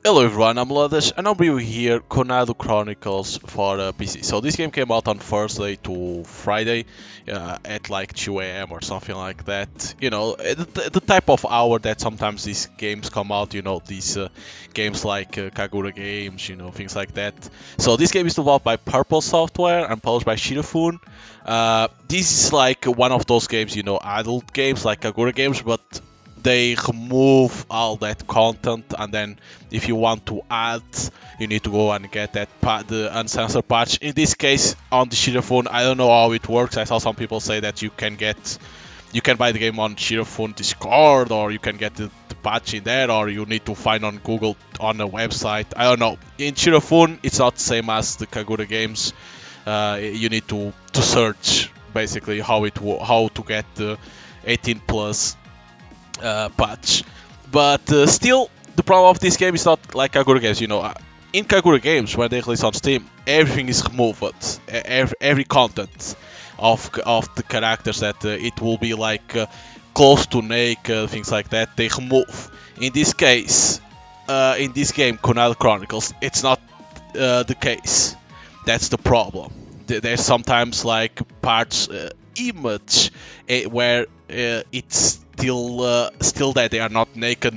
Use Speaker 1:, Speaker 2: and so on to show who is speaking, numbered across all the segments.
Speaker 1: Hello everyone, I'm Ladish and I'll be here Kunado Chronicles for PC. So this game came out on Thursday to Friday at like 2 a.m. or something like that. You know, the type of hour that sometimes these games come out, you know, these games like Kagura games, you know, things like that. So this game is developed by Purple Software and published by Shirafune. This is like one of those games, you know, adult games like Kagura games, but they remove all that content, and then if you want to add, you need to go and get that the uncensored patch. In this case, on the Shirafune, I don't know how it works. I saw some people say that you can buy the game on Shirafune Discord, or you can get the patch in there, or you need to find on Google on a website. I don't know. In Shirafune, it's not the same as the Kagura games. You need to search basically how to get the 18 plus patch. But still, the problem of this game is not like Kagura games. You know, in Kagura games, when they release on Steam, everything is removed. Every content of the characters that it will be like close to naked, things like that, they remove. In this case, in this game, Kunado Chronicles, it's not the case. That's the problem. There's sometimes like parts image where it's still that they are not naked,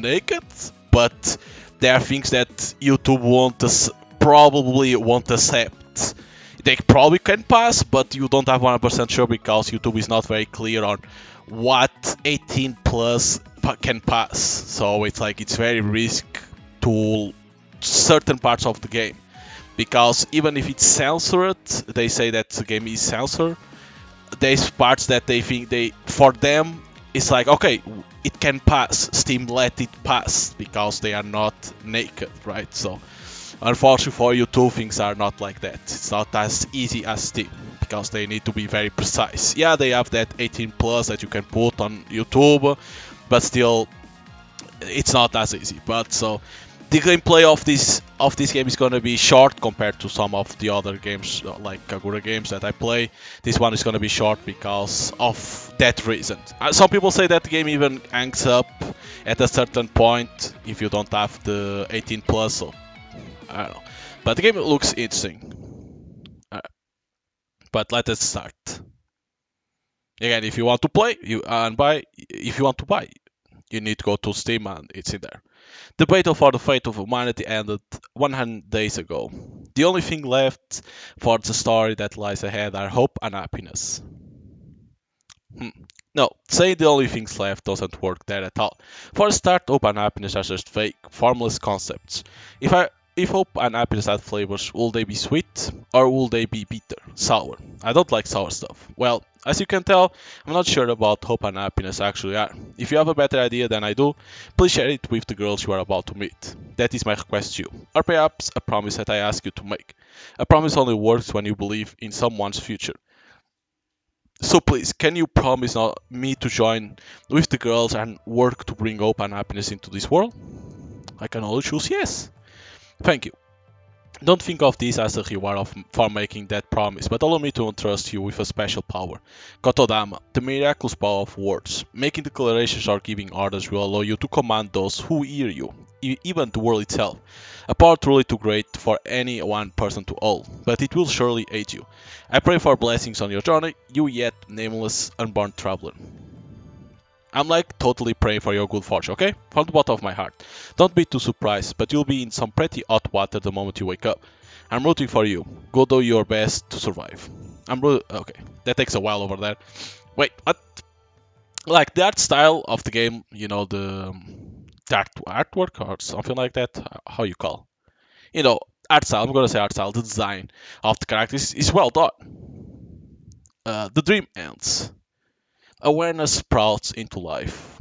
Speaker 1: but there are things that YouTube probably won't accept. They probably can pass, but you don't have 100% sure because YouTube is not very clear on what 18 plus can pass. So it's very risk to certain parts of the game, because even if it's censored, they say that the game is censored. There's parts that they think for them it's like, okay, it can pass. Steam let it pass because they are not naked, right? So unfortunately for YouTube, things are not like that. It's not as easy as Steam because they need to be very precise. Yeah, they have that 18 plus that you can put on YouTube, but still, it's not as easy. But so the gameplay of this game is going to be short compared to some of the other games like Kagura games that I play. This one is going to be short because of that reason. Some people say that the game even hangs up at a certain point if you don't have the 18 plus. So I don't know, but the game looks interesting. But let us start. Again, if you want to play, if you want to buy, you need to go to Steam and it's in there. The battle for the fate of humanity ended 100 days ago. The only thing left for the story that lies ahead are hope and happiness. No, saying the only things left doesn't work there at all. For a start, hope and happiness are just vague, formless concepts. If hope and happiness had flavors, will they be sweet or will they be bitter, sour? I don't like sour stuff. Well, as you can tell, I'm not sure about hope and happiness actually are. If you have a better idea than I do, please share it with the girls you are about to meet. That is my request to you, or perhaps a promise that I ask you to make. A promise only works when you believe in someone's future. So please, can you promise me to join with the girls and work to bring hope and happiness into this world? I can only choose yes. Thank you. Don't think of this as a reward for making that promise, but allow me to entrust you with a special power. Kotodama, the miraculous power of words. Making declarations or giving orders will allow you to command those who hear you, even the world itself. A power truly too great for any one person to hold, but it will surely aid you. I pray for blessings on your journey, you yet nameless unborn traveler. I'm like totally praying for your good fortune, okay? From the bottom of my heart. Don't be too surprised, but you'll be in some pretty hot water the moment you wake up. I'm rooting for you. Go do your best to survive. Okay, that takes a while over there. Wait, what? Like the art style of the game, you know, the artwork or something like that. How you call? You know, art style. I'm gonna say art style. The design of the characters is well done. The dream ends. Awareness sprouts into life.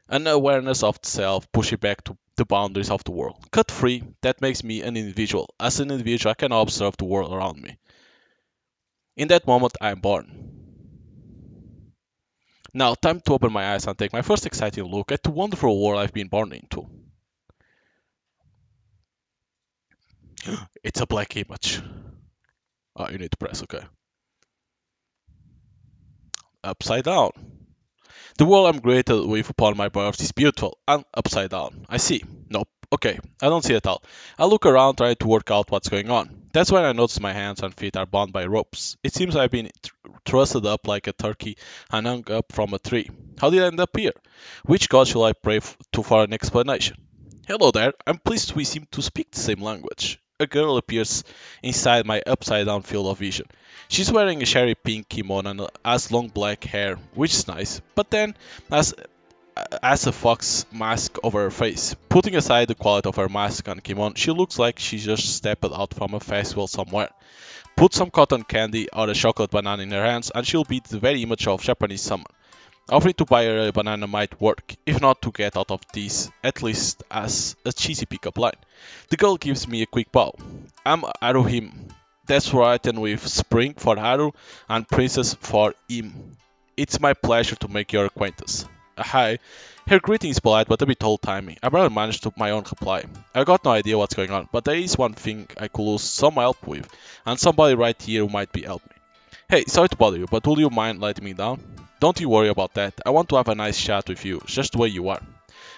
Speaker 1: An awareness of the self pushing back to the boundaries of the world. Cut free, that makes me an individual. As an individual, I can observe the world around me. In that moment, I am born. Now, time to open my eyes and take my first exciting look at the wonderful world I've been born into. It's a black image. Oh, you need to press OK. Upside down. The world I'm created with upon my birth is beautiful and upside down. I see. Nope. Okay, I don't see it all. I look around trying to work out what's going on. That's when I notice my hands and feet are bound by ropes. It seems I've been thrusted up like a turkey and hung up from a tree. How did I end up here? Which god shall I pray to for an explanation? Hello there, I'm pleased we seem to speak the same language. A girl appears inside my upside down field of vision. She's wearing a cherry pink kimono and has long black hair, which is nice, but then has a fox mask over her face. Putting aside the quality of her mask and kimono, she looks like she just stepped out from a festival somewhere. Put some cotton candy or a chocolate banana in her hands, and she'll be the very image of Japanese summer. Offering to buy her a banana might work, if not to get out of this, at least as a cheesy pickup line. The girl gives me a quick bow. I'm Arohim. That's right, and with Spring for Haru and Princess for Im. It's my pleasure to make your acquaintance. Hi. Her greeting is polite but a bit old-timey. I barely managed to my own reply. I got no idea what's going on, but there is one thing I could use some help with, and somebody right here who might be help me. Hey, sorry to bother you, but would you mind letting me down? Don't you worry about that. I want to have a nice chat with you, just the way you are.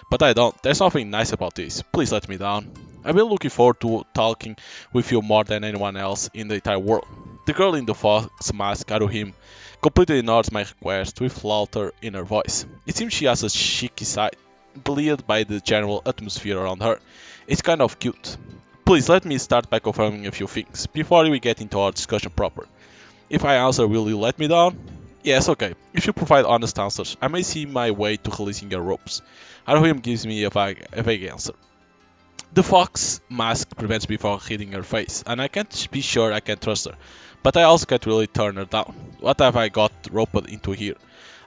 Speaker 1: But I don't. There's nothing nice about this. Please let me down. I've been looking forward to talking with you more than anyone else in the entire world. The girl in the fox mask, Arohim, completely ignores my request with laughter in her voice. It seems she has a cheeky side, belied by the general atmosphere around her. It's kind of cute. Please let me start by confirming a few things, before we get into our discussion proper. If I answer, will you let me down? Yes, okay. If you provide honest answers, I may see my way to releasing your ropes. Arohim gives me a vague answer. The fox mask prevents me from hitting her face, and I can't be sure I can trust her. But I also can't really turn her down. What have I got roped into here?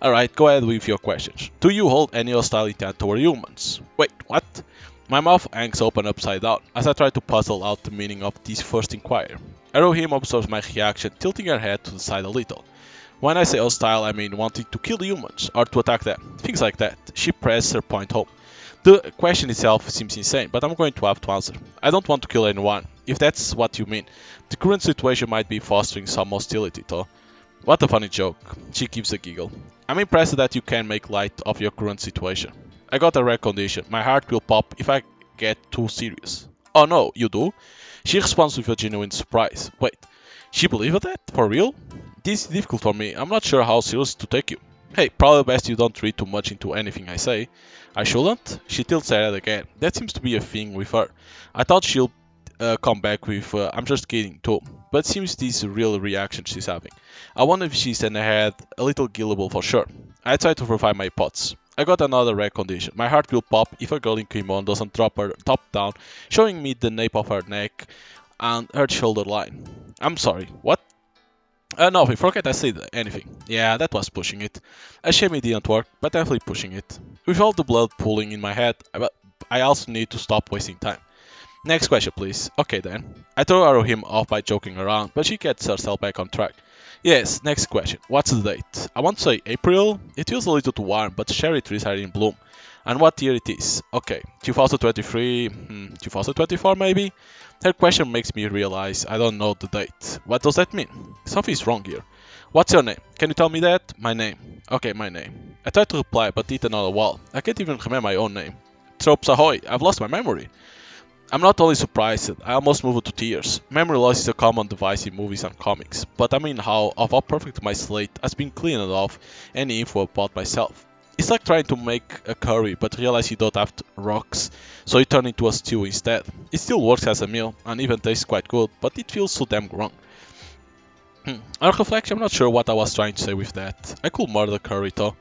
Speaker 1: Alright, go ahead with your questions. Do you hold any hostile intent toward humans? Wait, what? My mouth hangs open upside down as I try to puzzle out the meaning of this first inquiry. Arohim observes my reaction, tilting her head to the side a little. When I say hostile, I mean wanting to kill the humans or to attack them, things like that. She presses her point home. The question itself seems insane, but I'm going to have to answer. I don't want to kill anyone, if that's what you mean. The current situation might be fostering some hostility, though. What a funny joke. She gives a giggle. I'm impressed that you can make light of your current situation. I got a rare condition. My heart will pop if I get too serious. Oh no, you do? She responds with a genuine surprise. Wait, she believed that? For real? This is difficult for me. I'm not sure how serious to take you. Hey, probably best you don't read too much into anything I say. I shouldn't? She tilts her head again. That seems to be a thing with her. I thought she'll come back with I'm just kidding too. But it seems this is a real reaction she's having. I wonder if she's in her head a little gullible for sure. I try to verify my pots. I got another rare condition. My heart will pop if a girl in kimono doesn't drop her top down, showing me the nape of her neck and her shoulder line. I'm sorry, what? No, we forget I said anything. Yeah, that was pushing it. A shame it didn't work, but definitely pushing it. With all the blood pooling in my head, I also need to stop wasting time. Next question, please. Okay then. I throw Arohim off by joking around, but she gets herself back on track. Yes, next question. What's the date? I want to say April. It feels a little too warm, but cherry trees are in bloom. And what year it is? Okay, 2023, 2024 maybe? Her question makes me realize I don't know the date. What does that mean? Something's wrong here. What's your name? Can you tell me that? My name. Okay, my name. I tried to reply, but hit another wall. I can't even remember my own name. Tropes ahoy! I've lost my memory. I'm not only surprised, I almost moved to tears. Memory loss is a common device in movies and comics, but I mean how perfect my slate has been cleaned off any info about myself. It's like trying to make a curry but realize you don't have rocks, so you turn into a stew instead. It still works as a meal and even tastes quite good, but it feels so damn wrong. On reflection, I'm not sure what I was trying to say with that. I could murder curry though.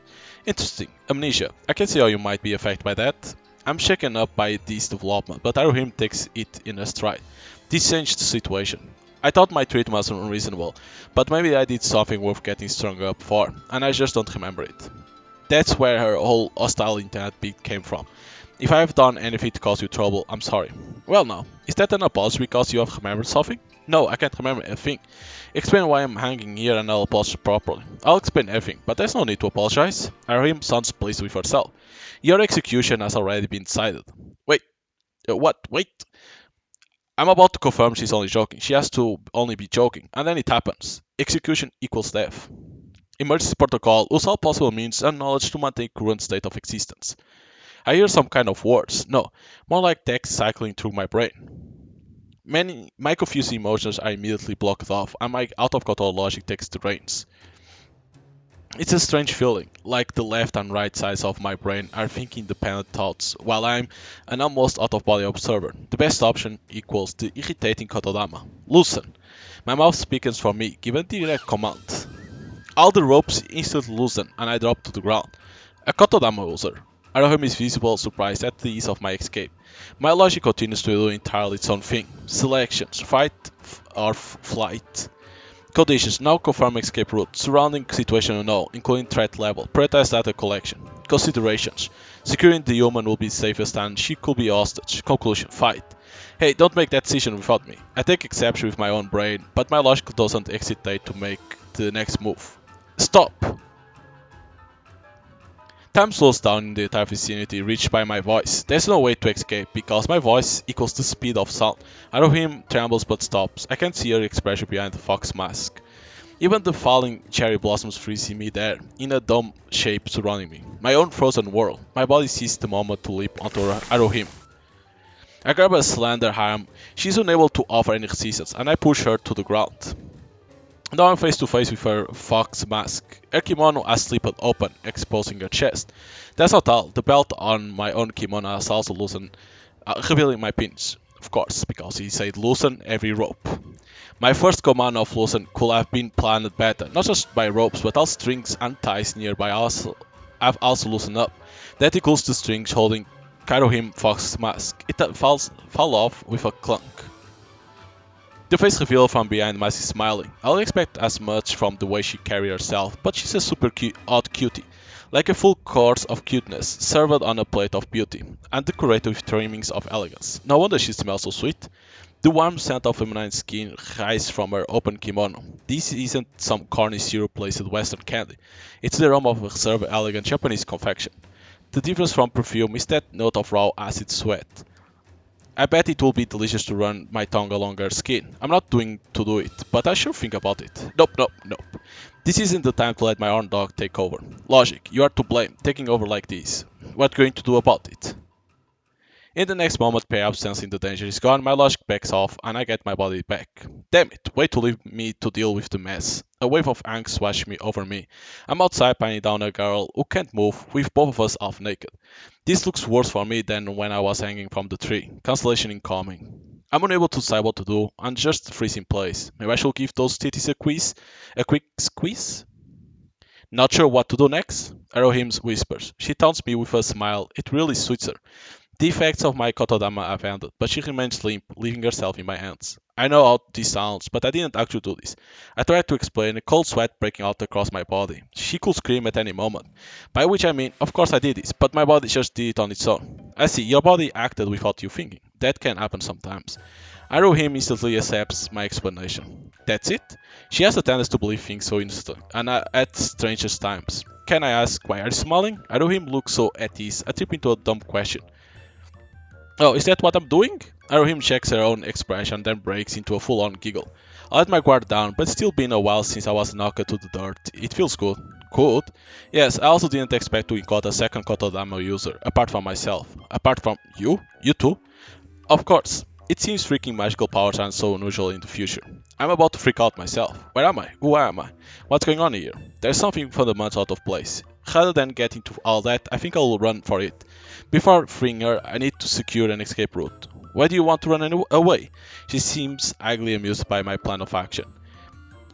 Speaker 1: Interesting. Amnesia. I can see how you might be affected by that. I'm shaken up by this development, but Arohim takes it in a stride. This changed the situation. I thought my treatment was unreasonable, but maybe I did something worth getting strung up for, and I just don't remember it. That's where her whole hostile intent bit came from. If I have done anything to cause you trouble, I'm sorry. Well now, is that an apology because you have remembered something? No, I can't remember a thing. Explain why I'm hanging here and I'll apologize properly. I'll explain everything, but there's no need to apologize. Arohim sounds pleased with herself. Your execution has already been decided. Wait, what? Wait. I'm about to confirm she's only joking. She has to only be joking, and then it happens. Execution equals death. Emergency protocol. Use all possible means and knowledge to maintain current state of existence. I hear some kind of words. No, more like text cycling through my brain. My confused emotions are immediately blocked off, and my out of control logic takes the reins. It's a strange feeling, like the left and right sides of my brain are thinking independent thoughts, while I'm an almost out-of-body observer. The best option equals the irritating Kotodama. Loosen. My mouth speaks for me, given a direct command. All the ropes instantly loosen, and I drop to the ground. A Kotodama user. Arohim is visible, surprised at the ease of my escape. My logic continues to do entirely its own thing. Selections, fight or flight. Conditions now confirm escape route. Surrounding situation unknown, including threat level. Prioritize data collection. Considerations. Securing the human will be safest and she could be hostage. Conclusion. Fight. Hey, don't make that decision without me. I take exception with my own brain, but my logic doesn't hesitate to make the next move. Stop! Time slows down in the entire vicinity reached by my voice. There's no way to escape, because my voice equals the speed of sound. Arohim trembles but stops. I can see her expression behind the fox mask. Even the falling cherry blossoms freeze in midair, in a dome shape surrounding me. My own frozen world. My body seizes the moment to leap onto Arohim. I grab a slender arm. She's unable to offer any resistance, and I push her to the ground. Now I'm face to face with her fox mask. Her kimono has slipped open, exposing her chest. That's not all. The belt on my own kimono has also loosened, revealing my penis. Of course, because he said loosen every rope. My first command of loosen could have been planned better, not just by ropes, but all strings and ties nearby have also loosened up. That includes the strings holding Arohim Fox's mask. It fall off with a clunk. The face reveal from behind the mask is smiling. I would expect as much from the way she carries herself, but she's a super odd cutie. Like a full course of cuteness, served on a plate of beauty, and decorated with trimmings of elegance. No wonder she smells so sweet. The warm scent of feminine skin rises from her open kimono. This isn't some corny syrup-laced western candy. It's the aroma of a reserved, elegant Japanese confection. The difference from perfume is that note of raw acid sweat. I bet it will be delicious to run my tongue along her skin. I'm not doing to do it, but I sure think about it. Nope. This isn't the time to let my own dog take over. Logic, you are to blame, taking over like this. What are you going to do about it? In the next moment, perhaps sensing the danger is gone, my logic backs off and I get my body back. Damn it, wait to leave me to deal with the mess. A wave of angst washes me over me. I'm outside pinning down a girl who can't move, with both of us half naked. This looks worse for me than when I was hanging from the tree. Cancellation incoming. I'm unable to decide what to do and just freeze in place. Maybe I should give those titties a quick squeeze? Not sure what to do next? Arohim whispers. She taunts me with a smile. It really suits her. The effects of my Kotodama have ended, but she remains limp, leaving herself in my hands. I know how this sounds, but I didn't actually do this. I tried to explain, a cold sweat breaking out across my body. She could scream at any moment. By which I mean, of course I did this, but my body just did it on its own. I see, your body acted without you thinking. That can happen sometimes. Arohim instantly accepts my explanation. That's it? She has a tendency to believe things so instantly, and at strangest times. Can I ask, why are you smiling? Arohim looks so at ease, I trip into a dumb question. Oh, is that what I'm doing? Arohim checks her own expression, then breaks into a full-on giggle. I let my guard down, but it's still been a while since I was knocked to the dirt. It feels good. Good? Yes, I also didn't expect to encounter a second Kotodama user, apart from myself. Apart from you? You too? Of course. It seems freaking magical powers aren't so unusual in the future. I'm about to freak out myself. Where am I? Who am I? What's going on here? There's something fundamental out of place. Rather than get into all that, I think I will run for it. Before freeing her, I need to secure an escape route. Why do you want to run away? She seems ugly amused by my plan of action.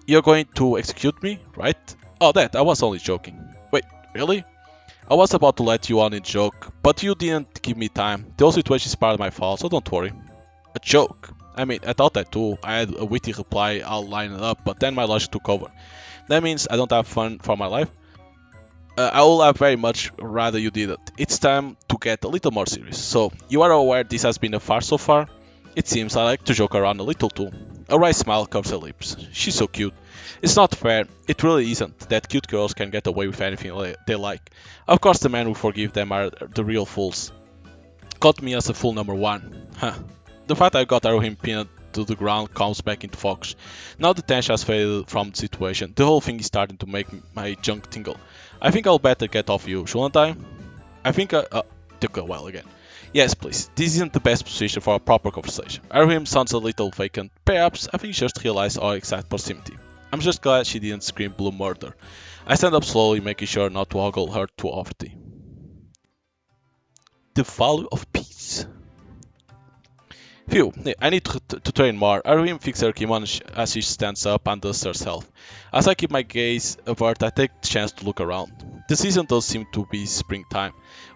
Speaker 1: You're going to execute me, right? Oh, that, I was only joking. Wait, really? I was about to let you on in joke, but you didn't give me time. The whole situation is part of my fault, so don't worry. A joke? I mean, I thought that too. I had a witty reply, I'll line it up, but then my logic took over. That means I don't have fun for my life? I will have very much rather you did it. It's time to get a little more serious. So, you are aware this has been a farce so far? It seems I like to joke around a little too. A wry smile covers her lips. She's so cute. It's not fair, it really isn't, that cute girls can get away with anything they like. Of course the men who forgive them are the real fools. Caught me as a fool number one. Huh. The fact I got Arohim pinned to the ground comes back into focus. Now the tension has faded from the situation. The whole thing is starting to make my junk tingle. I think I'll better get off you, shouldn't I? I think took a while again. Yes, please. This isn't the best position for a proper conversation. Arohim sounds a little vacant. Perhaps I think she just realized our exact proximity. I'm just glad she didn't scream blue murder. I stand up slowly, making sure not to ogle her too often. The value of peace. Phew, I need to train more. Arohim fixes her kimono as she stands up and dusts herself. As I keep my gaze avert, I take the chance to look around. The season does seem to be springtime.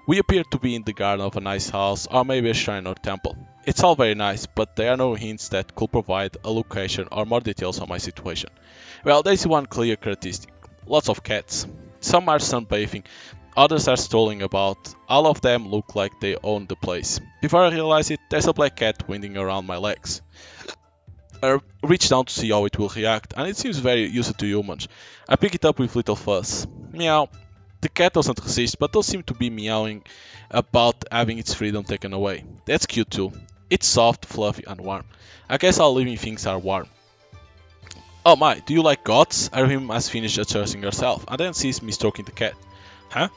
Speaker 1: We appear to be in the garden of a nice house, or maybe a shrine or temple. It's all very nice, but there are no hints that could provide a location or more details on my situation. Well, there is one clear characteristic. Lots of cats. Some are sunbathing, others are strolling about. All of them look like they own the place. Before I realize it, there's a black cat winding around my legs. I reach down to see how it will react, and it seems very used to humans. I pick it up with little fuss. Meow. The cat doesn't resist, but does seem to be meowing about having its freedom taken away. That's cute too. It's soft, fluffy, and warm. I guess all living things are warm. Oh my, do you like gods? Arohim has finished addressing herself, and then sees me stroking the cat. Huh?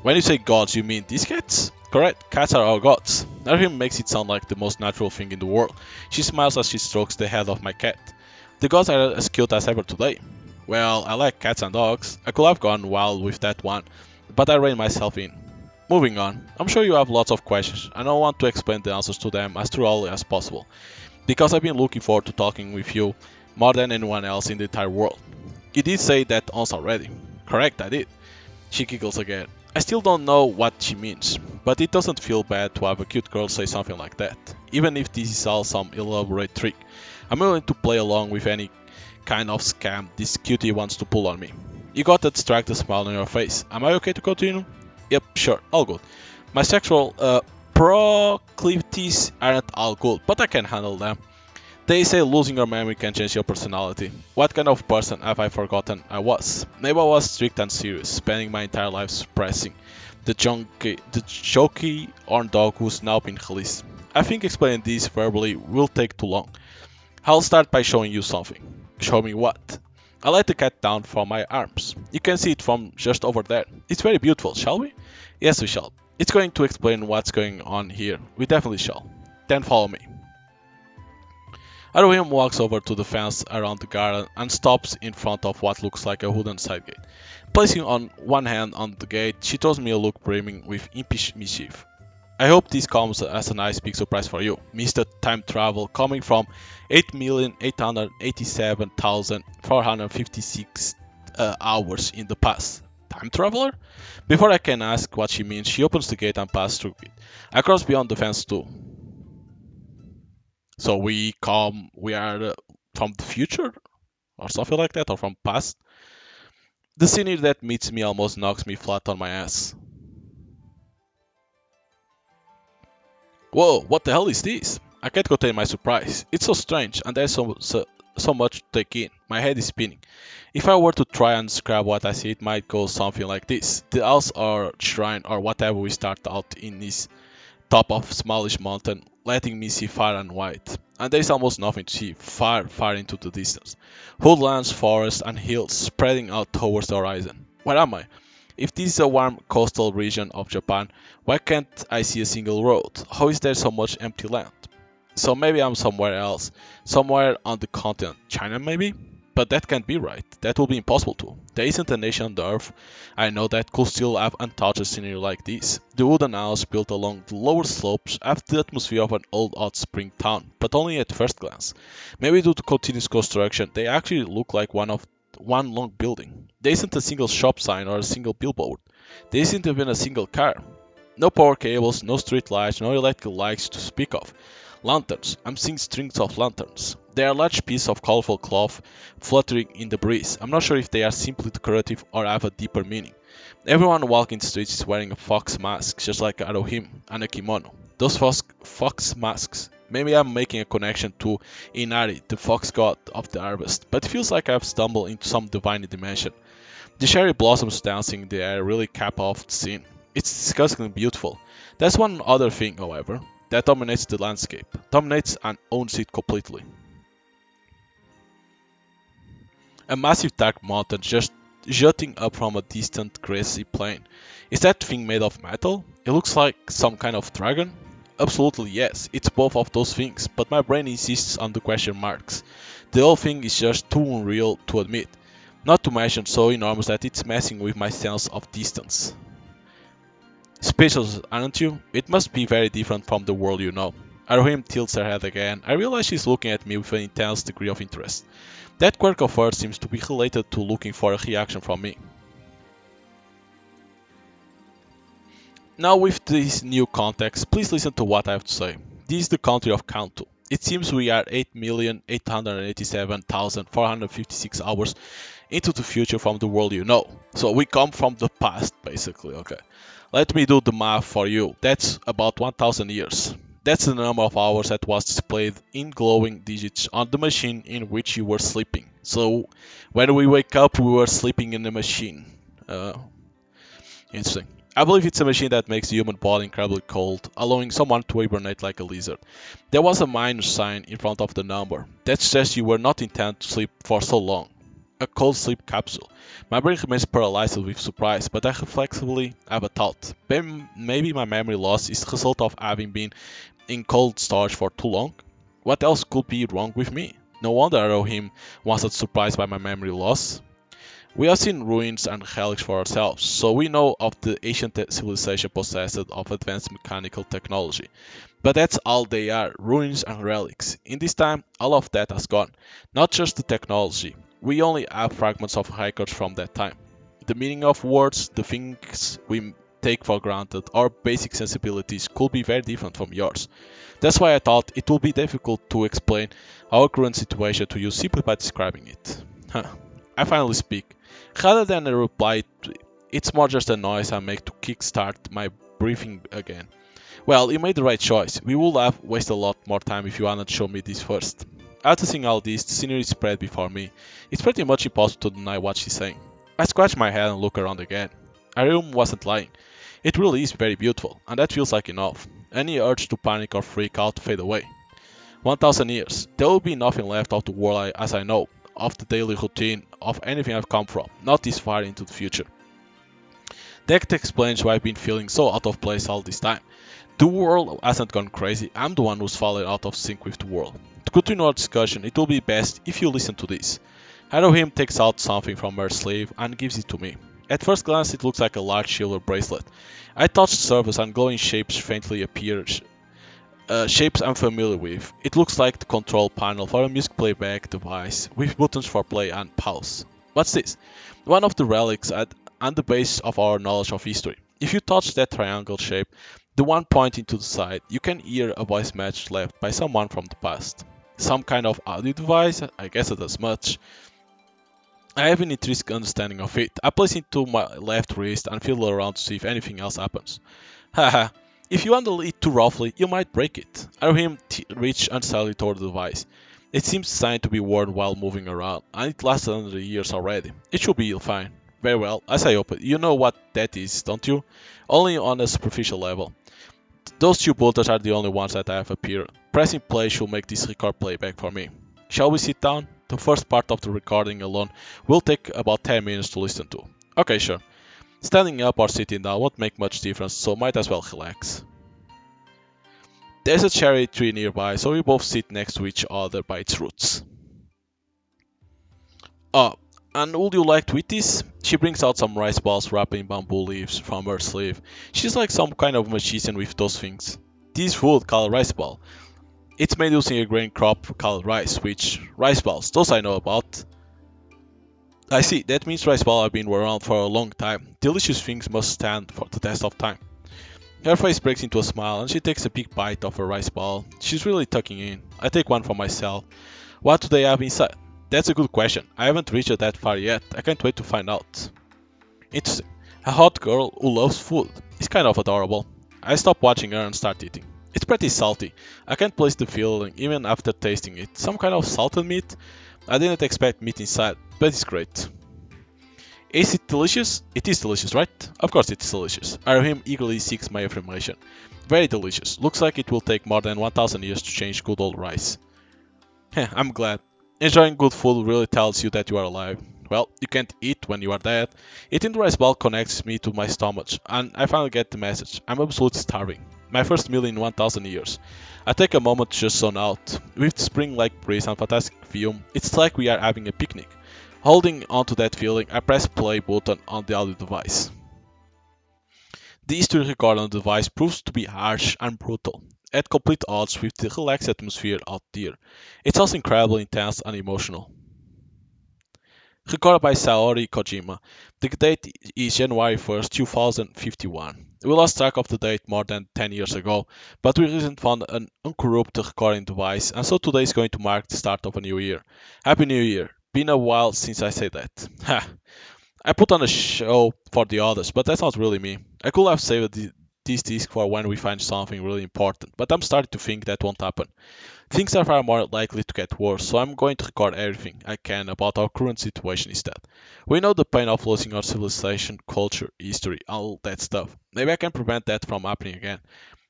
Speaker 1: When you say gods, you mean these cats? Correct, cats are our gods. Arohim makes it sound like the most natural thing in the world. She smiles as she strokes the head of my cat. The gods are as cute as ever today. Well, I like cats and dogs. I could have gone wild with that one, but I rein myself in. Moving on, I'm sure you have lots of questions, and I want to explain the answers to them as thoroughly as possible, because I've been looking forward to talking with you more than anyone else in the entire world. You did say that once already. Correct, I did. She giggles again. I still don't know what she means, but it doesn't feel bad to have a cute girl say something like that, even if this is all some elaborate trick. I'm willing to play along with any kind of scam this cutie wants to pull on me. You got that distracted smile on your face. Am I okay to continue? Yep, sure, all good. My sexual proclivities aren't all good, but I can handle them. They say losing your memory can change your personality. What kind of person have I forgotten I was? Maybe I was strict and serious, spending my entire life suppressing the jockey horned dog who's now been released. I think explaining this verbally will take too long. I'll start by showing you something. Show me what? I let the cat down from my arms. You can see it from just over there. It's very beautiful, shall we? Yes, we shall. It's going to explain what's going on here. We definitely shall. Then follow me. Arohim walks over to the fence around the garden and stops in front of what looks like a wooden side gate. Placing on one hand on the gate, she throws me a look brimming with impish mischief. I hope this comes as a nice big surprise for you. Mr. Time Travel coming from 8,887,456 hours in the past. Time Traveler? Before I can ask what she means, she opens the gate and passes through it. I cross beyond the fence too. So we are from the future? Or something like that, or from past? The scenery that meets me almost knocks me flat on my ass. Whoa, what the hell is this? I can't contain my surprise. It's so strange, and there's so much to take in. My head is spinning. If I were to try and describe what I see, it might go something like this. The house or shrine or whatever we start out in is top of smallish mountain, letting me see far and wide. And there is almost nothing to see, far, far into the distance. Woodlands, forests, and hills spreading out towards the horizon. Where am I? If this is a warm coastal region of Japan, why can't I see a single road? How is there so much empty land? So maybe I'm somewhere else, somewhere on the continent, China maybe? But that can't be right, that will be impossible too. There isn't a nation on the earth I know that could still have untouched scenery like this. The wooden houses built along the lower slopes have the atmosphere of an old hot spring town, but only at first glance. Maybe due to continuous construction, they actually look like one long building. There isn't a single shop sign or a single billboard. There isn't even a single car. No power cables, no street lights, no electric lights to speak of. Lanterns. I'm seeing strings of lanterns. They are large pieces of colorful cloth fluttering in the breeze. I'm not sure if they are simply decorative or have a deeper meaning. Everyone walking the streets is wearing a fox mask, just like Arohim, and a kimono. Those fox masks. Maybe I'm making a connection to Inari, the fox god of the harvest, but it feels like I've stumbled into some divine dimension. The cherry blossoms dancing in the air really cap off the scene. It's disgustingly beautiful. There's one other thing, however, that dominates the landscape, dominates and owns it completely. A massive dark mountain just jutting up from a distant grassy plain. Is that thing made of metal? It It looks like some kind of dragon? Absolutely yes, it's both of those things, but my brain insists on the question marks. The whole thing is just too unreal to admit. Not to mention so enormous that it's messing with my sense of distance. Speechless, aren't you? It must be very different from the world you know. Arohim tilts her head again. I realize she's looking at me with an intense degree of interest. That quirk of hers seems to be related to looking for a reaction from me. Now with this new context, please listen to what I have to say. This is the country of Kanto. It seems we are 8,887,456 hours into the future from the world you know. So we come from the past, basically, okay. Let me do the math for you. That's about 1000 years. That's the number of hours that was displayed in glowing digits on the machine in which you were sleeping. So when we wake up, we were sleeping in the machine. Interesting. I believe it's a machine that makes the human body incredibly cold, allowing someone to hibernate like a lizard. There was a minus sign in front of the number. That suggests you were not intended to sleep for so long. A cold sleep capsule. My brain remains paralyzed with surprise, but I reflexively have a thought. Maybe my memory loss is the result of having been in cold storage for too long? What else could be wrong with me? No wonder Arohim wasn't surprised by my memory loss. We have seen ruins and relics for ourselves, so we know of the ancient civilization possessed of advanced mechanical technology. But that's all they are, ruins and relics. In this time, all of that has gone. Not just the technology. We only have fragments of records from that time. The meaning of words, the things we take for granted, our basic sensibilities could be very different from yours. That's why I thought it would be difficult to explain our current situation to you simply by describing it. I finally speak. Rather than a reply, it's more just a noise I make to kickstart my breathing again. Well, you made the right choice. We would have wasted a lot more time if you hadn't shown me this first. After seeing all this, the scenery spread before me. It's pretty much impossible to deny what she's saying. I scratch my head and look around again. Arohim wasn't lying. It really is very beautiful, and that feels like enough. Any urge to panic or freak out fade away. 1000 years. There will be nothing left of the world as I know, of the daily routine, of anything I've come from, not this far into the future. That explains why I've been feeling so out of place all this time. The world hasn't gone crazy, I'm the one who's fallen out of sync with the world. To continue our discussion, it will be best if you listen to this. Arohim takes out something from her sleeve and gives it to me. At first glance it looks like a large silver bracelet. I touch the surface and glowing shapes faintly appear, shapes I'm familiar with. It looks like the control panel for a music playback device, with buttons for play and pause. What's this? One of the relics at the base of our knowledge of history. If you touch that triangle shape, the one pointing to the side, you can hear a voice message left by someone from the past. Some kind of audio device? I guess it does much. I have an intrinsic understanding of it. I place it to my left wrist and feel around to see if anything else happens. Haha. If you handle it too roughly, you might break it. Arohim reached unsteadily toward the device. It seems designed to be worn while moving around, and it lasts 100 years already. It should be fine. Very well, as I open, you know what that is, don't you? Only on a superficial level. Those two buttons are the only ones that I have appeared. Pressing play should make this record playback for me. Shall we sit down? The first part of the recording alone will take about 10 minutes to listen to. Okay, sure. Standing up or sitting down won't make much difference, so might as well relax. There's a cherry tree nearby, so we both sit next to each other by its roots. Oh, and would you like to eat this? She brings out some rice balls wrapped in bamboo leaves from her sleeve. She's like some kind of magician with those things. This food called rice ball. It's made using a grain crop called rice, which rice balls, those I know about. I see, that means rice balls have been around for a long time. Delicious things must stand for the test of time. Her face breaks into a smile and she takes a big bite of her rice ball. She's really tucking in. I take one for myself. What do they have inside? That's a good question. I haven't reached that far yet. I can't wait to find out. Interesting. A hot girl who loves food. It's kind of adorable. I stop watching her and start eating. It's pretty salty. I can't place the feeling even after tasting it. Some kind of salted meat? I didn't expect meat inside, but it's great. Is it delicious? It is delicious, right? Of course it's delicious. Arohim eagerly seeks my affirmation. Very delicious. Looks like it will take more than 1000 years to change good old rice. I'm glad. Enjoying good food really tells you that you are alive. Well, you can't eat when you are dead. Eating the rice ball connects me to my stomach, and I finally get the message. I'm absolutely starving. My first meal in 1000 years. I take a moment to just zone out. With the spring-like breeze and fantastic view, it's like we are having a picnic. Holding onto that feeling, I press play button on the audio device. The history record on the device proves to be harsh and brutal, at complete odds with the relaxed atmosphere out there. It's also incredibly intense and emotional. Recorded by Saori Kojima. The date is January 1st, 2051. We lost track of the date more than 10 years ago, but we recently found an uncorrupted recording device, and so today is going to mark the start of a new year. Happy New Year! Been a while since I said that. Ha! I put on a show for the others, but that's not really me. I could have saved this disc for when we find something really important, but I'm starting to think that won't happen. Things are far more likely to get worse, so I'm going to record everything I can about our current situation instead. We know the pain of losing our civilization, culture, history, all that stuff. Maybe I can prevent that from happening again.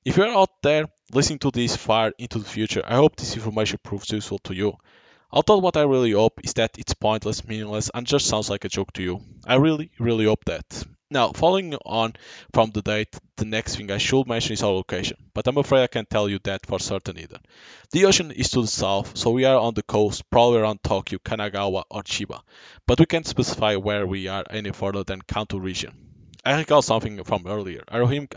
Speaker 1: If you're out there listening to this far into the future, I hope this information proves useful to you. Although what I really hope is that it's pointless, meaningless, and just sounds like a joke to you. I really, really hope that. Now, following on from the date, the next thing I should mention is our location, but I'm afraid I can't tell you that for certain either. The ocean is to the south, so we are on the coast, probably around Tokyo, Kanagawa, or Chiba, but we can't specify where we are any further than Kanto region. I recall something from earlier. Arohim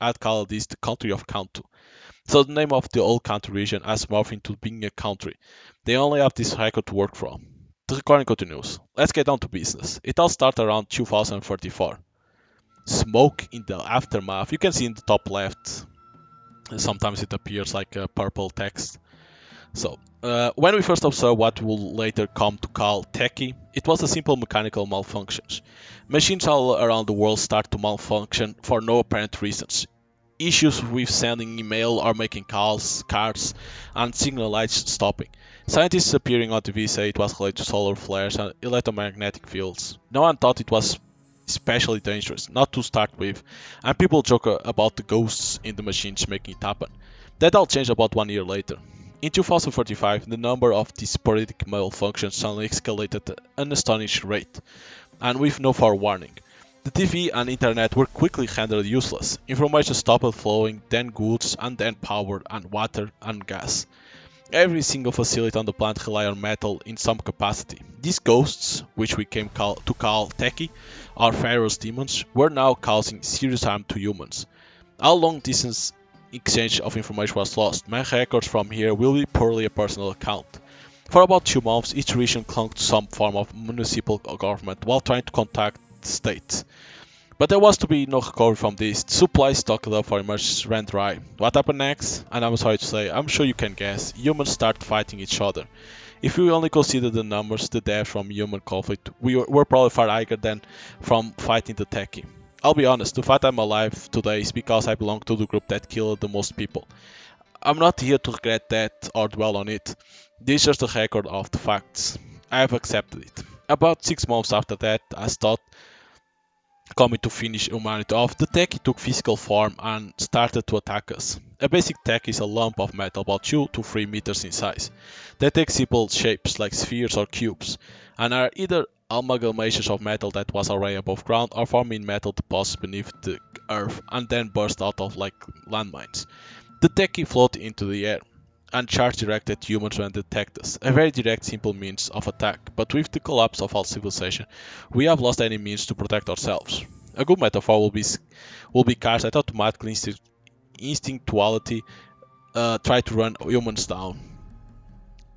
Speaker 1: had called this the country of Kanto. So the name of the old country region has morphed into being a country. They only have this record to work from. The recording continues. Let's get down to business. It all started around 2034. Smoke in the aftermath. You can see in the top left. Sometimes it appears like a purple text. So, when we first observed what we'll later come to call techie, it was a simple mechanical malfunctions. Machines all around the world start to malfunction for no apparent reasons. Issues with sending email or making calls, cards, and signal lights stopping. Scientists appearing on TV say it was related to solar flares and electromagnetic fields. No one thought it was especially dangerous, not to start with, and people joke about the ghosts in the machines making it happen. That all changed about 1 year later. In 2045, the number of these sporadic malfunctions suddenly escalated at an astonishing rate, and with no forewarning. The TV and internet were quickly rendered useless. Information stopped flowing, then goods, and then power, and water, and gas. Every single facility on the planet relied on metal in some capacity. These ghosts, which we came to call Techie, or Pharaoh's demons, were now causing serious harm to humans. All long distance exchange of information was lost. My records from here will be purely a personal account. For about 2 months, each region clung to some form of municipal government while trying to contact the state. But there was to be no recovery from this. The supply stocked up for emergencies ran dry. What happened next? And I'm sorry to say, I'm sure you can guess. Humans start fighting each other. If we only consider the numbers, the deaths from human conflict, we're probably far higher than from fighting the techie. I'll be honest, the fact I'm alive today is because I belong to the group that killed the most people. I'm not here to regret that or dwell on it. This is just a record of the facts. I have accepted it. About 6 months after that, I thought coming to finish humanity off, the techie took physical form and started to attack us. A basic tech is a lump of metal about 2 to 3 meters in size. They take simple shapes like spheres or cubes, and are either amalgamations of metal that was already above ground or forming metal deposits beneath the earth and then burst out of like landmines. The techie float into the air and charge directed at humans when they detect us. A very direct, simple means of attack, but with the collapse of all civilization, we have lost any means to protect ourselves. A good metaphor will be cars that automatically instinctuality try to run humans down.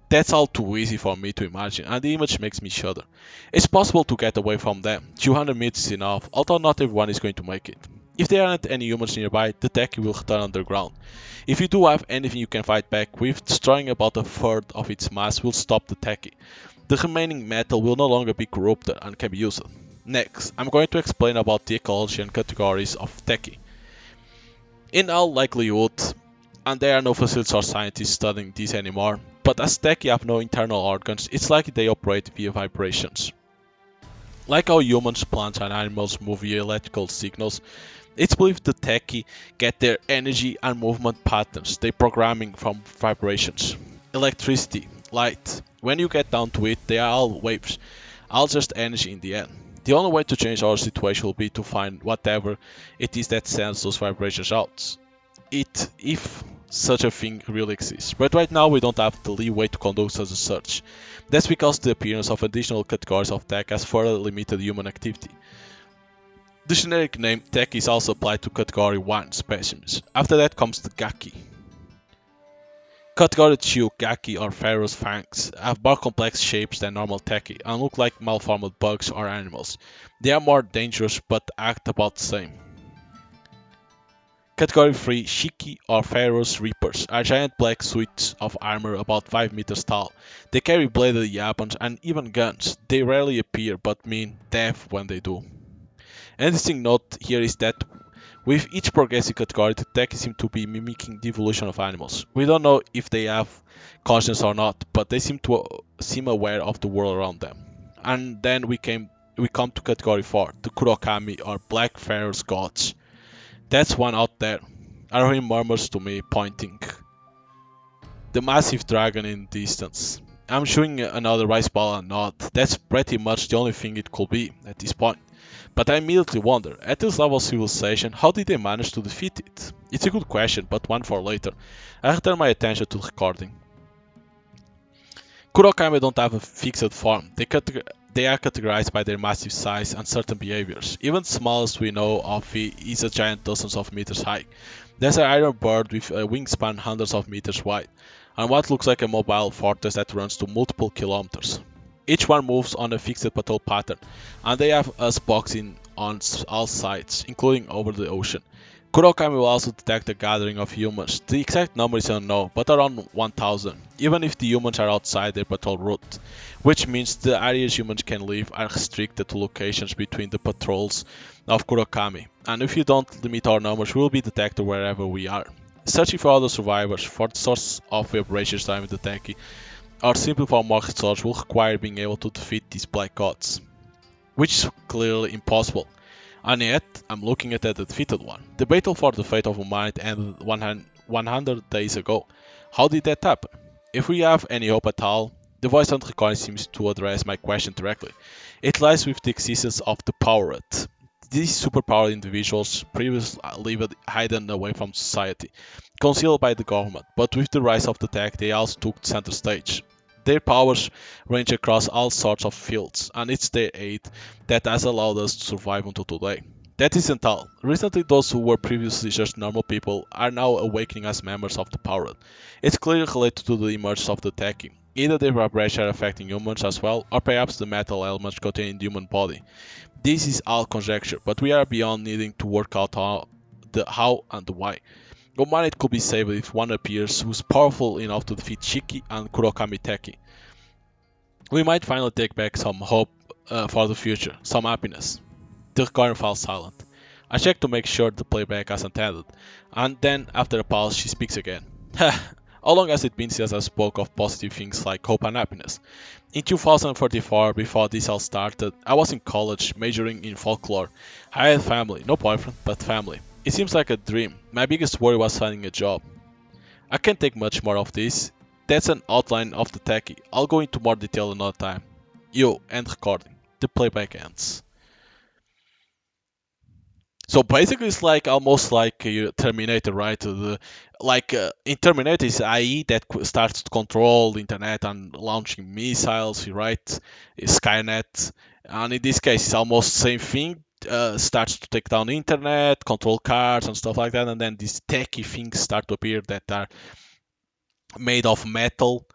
Speaker 1: That's all too easy for me to imagine, and the image makes me shudder. It's possible to get away from them. 200 meters is enough, although not everyone is going to make it. If there aren't any humans nearby, the techie will return underground. If you do have anything you can fight back with, destroying about a third of its mass will stop the techie. The remaining metal will no longer be corrupted and can be used. Next, I'm going to explain about the ecology and categories of techie. In all likelihood, and there are no facilities or scientists studying this anymore, but as techie have no internal organs, it's likely they operate via vibrations. Like how humans, plants, and animals move via electrical signals, it's believed the techie get their energy and movement patterns, they programming from vibrations. Electricity. Light. When you get down to it, they are all waves, all just energy in the end. The only way to change our situation will be to find whatever it is that sends those vibrations out. If such a thing really exists. But right now we don't have the leeway to conduct such a search. That's because the appearance of additional categories of tech has further limited human activity. The generic name tech is also applied to category 1 specimens. After that comes the Gaki. Category 2 Gaki or Pharaoh's fangs have more complex shapes than normal Techie and look like malformed bugs or animals. They are more dangerous but act about the same. Category 3 Shiki or Pharaoh's Reapers are giant black suits of armor about 5 meters tall. They carry bladed weapons and even guns. They rarely appear but mean death when they do. An interesting note here is that with each progressive category, the tech seem to be mimicking the evolution of animals. We don't know if they have conscience or not, but they seem aware of the world around them. And then we come to category 4, the Kurokami or Black Pharaoh's gods. That's one out there. Arohim murmurs to me, pointing. The massive dragon in the distance. I'm showing another rice ball and nod. That's pretty much the only thing it could be at this point. But I immediately wonder, at this level of civilization, how did they manage to defeat it? It's a good question, but one for later. I return my attention to the recording. Kurokame don't have a fixed form. They are categorized by their massive size and certain behaviors. Even the smallest we know of is a giant dozens of meters high. There's an iron bird with a wingspan hundreds of meters wide, and what looks like a mobile fortress that runs to multiple kilometers. Each one moves on a fixed patrol pattern, and they have us boxing on all sides, including over the ocean. Kurokami will also detect the gathering of humans. The exact number is unknown, but around 1000, even if the humans are outside their patrol route, which means the areas humans can live are restricted to locations between the patrols of Kurokami, and if you don't limit our numbers, we will be detected wherever we are. Searching for other survivors, for the source of vibrations driving the Teki, or simply for more research will require being able to defeat these black gods, which is clearly impossible. And yet, I'm looking at the defeated one. The battle for the fate of humanity ended 100 days ago. How did that happen? If we have any hope at all, the voice on the recording seems to address my question directly. It lies with the existence of the powered. These superpowered individuals previously lived hidden away from society, concealed by the government, but with the rise of the tech they also took center stage. Their powers range across all sorts of fields, and it's their aid that has allowed us to survive until today. That isn't all. Recently, those who were previously just normal people are now awakening as members of the Powered. It's clearly related to the emergence of the Techie. Either the vibration are affecting humans as well, or perhaps the metal elements contained in the human body. This is all conjecture, but we are beyond needing to work out the how and the why. Humanity could be saved if one appears who's powerful enough to defeat Shiki and Kurokami Teki. We might finally take back some hope for the future, some happiness. The recording falls silent. I check to make sure the playback hasn't ended, and then after a pause she speaks again. How long has it been since I spoke of positive things like hope and happiness? In 2034, before this all started, I was in college, majoring in folklore. I had family, no boyfriend, but family. It seems like a dream. My biggest worry was finding a job. I can't take much more of this. That's an outline of the techie. I'll go into more detail another time. Yo, end recording. The playback ends. So basically, it's like almost like Terminator, right? In Terminator, it's AI that starts to control the internet and launching missiles, right? It's Skynet, and in this case, it's almost the same thing. Starts to take down the internet, control cars and stuff like that, and then these techy things start to appear that are made of metal,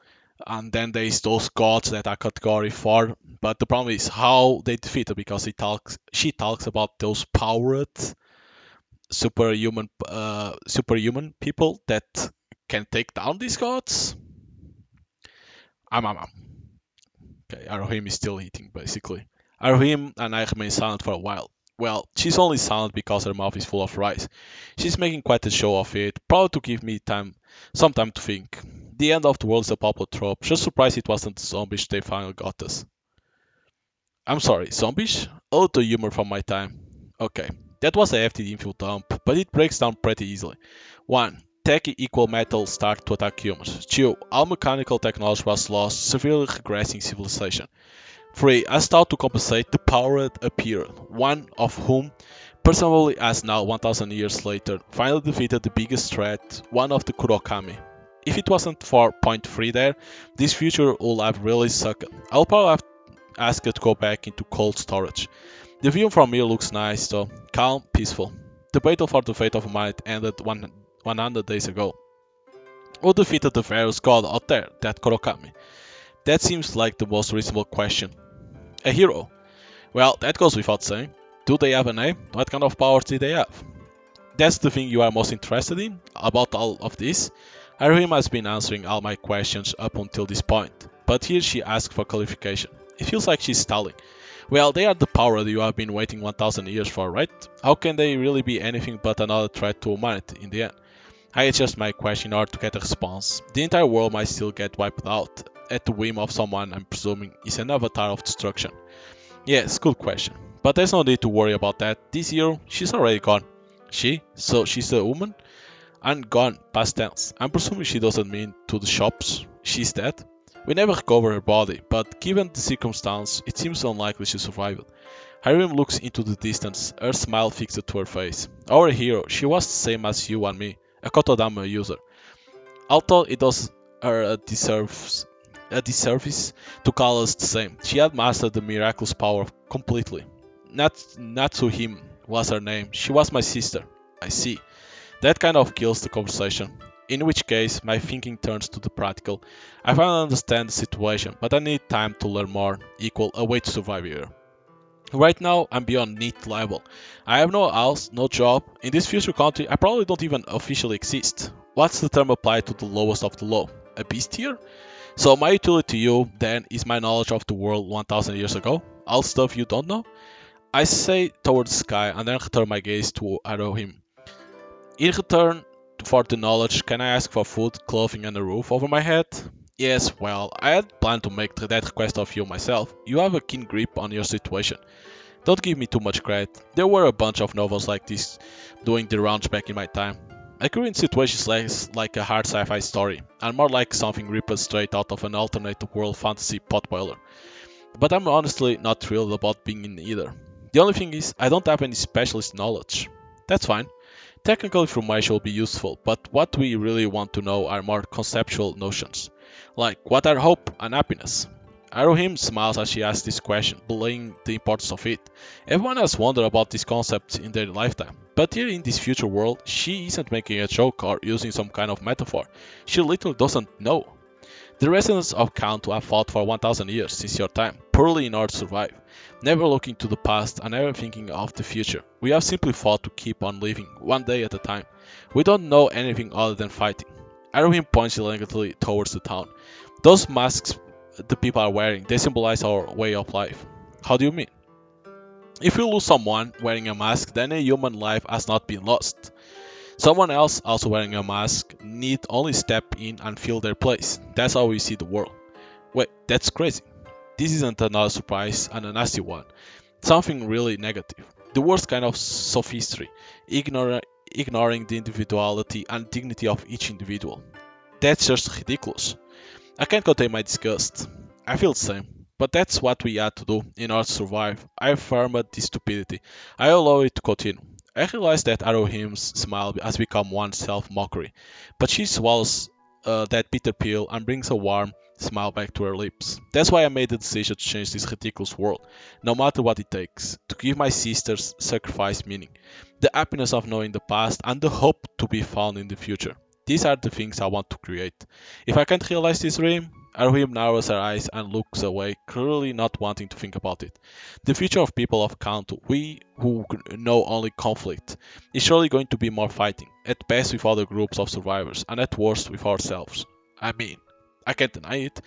Speaker 1: and then there's those gods that are category 4. But the problem is how they defeat it because she talks about those powered superhuman people that can take down these gods. Um. Okay, Arohim is still eating basically. Arohim and I remain silent for a while. Well, she's only silent because her mouth is full of rice. She's making quite a show of it, probably to give me some time to think. The end of the world is a popular trope. Just surprised it wasn't the zombies they finally got us. I'm sorry, zombies? Oh, the humor from my time. Okay, that was a hefty info dump, but it breaks down pretty easily. 1. tech equal metal start to attack humans. 2. All mechanical technology was lost, severely regressing civilization. 3. As thought to compensate, the powered appeared, one of whom, presumably as now 1000 years later, finally defeated the biggest threat, one of the Kurokami. If it wasn't for point 3 there, this future would have really sucked. I'll probably have asked it to go back into cold storage. The view from here looks nice though, calm, peaceful. The battle for the fate of humanity ended 100 days ago. Who defeated the various god out there, that Kurokami? That seems like the most reasonable question. A hero. Well, that goes without saying. Do they have a name? What kind of powers did they have? That's the thing you are most interested in about all of this. Arohim has been answering all my questions up until this point, but here she asks for clarification. It feels like she's stalling. Well, they are the power that you have been waiting 1000 years for, right? How can they really be anything but another threat to humanity in the end? I adjust my question in order to get a response. The entire world might still get wiped out at the whim of someone I'm presuming is an avatar of destruction. Yes, good question. But there's no need to worry about that. This year, she's already gone. She? So she's a woman? And gone, past tense. I'm presuming she doesn't mean to the shops. She's dead? We never recover her body, but given the circumstance, it seems unlikely she survived. Hiram looks into the distance, her smile fixed to her face. Our hero, she was the same as you and me, a Kotodama user. Although it does her a disservice to call us the same. She had mastered the miraculous power completely. Natsuhime was her name. She was my sister. I see. That kind of kills the conversation. In which case, my thinking turns to the practical. I finally understand the situation, but I need time to learn more, equal a way to survive here. Right now, I'm beyond NEET level. I have no house, no job. In this future country, I probably don't even officially exist. What's the term applied to the lowest of the low? A beast tier? So my utility to you, then, is my knowledge of the world 1000 years ago? All stuff you don't know? I say towards the sky and then return my gaze to Arohim. In return for the knowledge, can I ask for food, clothing and a roof over my head? Yes, well, I had planned to make that request of you myself. You have a keen grip on your situation. Don't give me too much credit. There were a bunch of novels like this doing the rounds back in my time. My current situation is less like a hard sci-fi story, and more like something ripped straight out of an alternate world fantasy potboiler. But I'm honestly not thrilled about being in either. The only thing is, I don't have any specialist knowledge. That's fine. Technical information will be useful, but what we really want to know are more conceptual notions. Like, what are hope and happiness? Arohim smiles as she asks this question, belaying the importance of it. Everyone has wondered about these concepts in their lifetime, but here in this future world, she isn't making a joke or using some kind of metaphor. She literally doesn't know. The residents of Kanto have fought for 1000 years since your time, poorly in order to survive, never looking to the past and never thinking of the future. We have simply fought to keep on living, one day at a time. We don't know anything other than fighting. Arohim points elegantly towards the town. Those masks the people are wearing, they symbolize our way of life. How do you mean? If you lose someone wearing a mask, then a human life has not been lost. Someone else also wearing a mask need only step in and fill their place. That's how we see the world. Wait, that's crazy. This isn't another surprise and a nasty one. Something really negative. The worst kind of sophistry, ignoring the individuality and dignity of each individual. That's just ridiculous. I can't contain my disgust. I feel the same. But that's what we had to do in order to survive. I affirmed this stupidity. I allow it to continue. I realize that Arohim's smile has become one self-mockery, but she swallows that bitter pill and brings a warm smile back to her lips. That's why I made the decision to change this ridiculous world, no matter what it takes, to give my sister's sacrifice meaning, the happiness of knowing the past and the hope to be found in the future. These are the things I want to create. If I can't realize this dream, Arohim narrows her eyes and looks away, clearly not wanting to think about it. The future of people of Kanto, we who know only conflict, is surely going to be more fighting, at best with other groups of survivors, and at worst with ourselves. I mean, I can't deny it.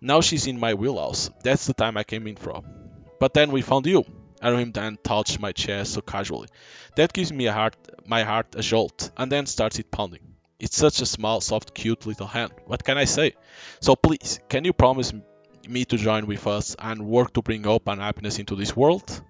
Speaker 1: Now she's in my wheelhouse. That's the time I came in from. But then we found you. Arohim then touched my chest so casually. That gives me my heart a jolt, and then starts it pounding. It's such a small, soft, cute little hand. What can I say? So please, can you promise me to join with us and work to bring hope and happiness into this world?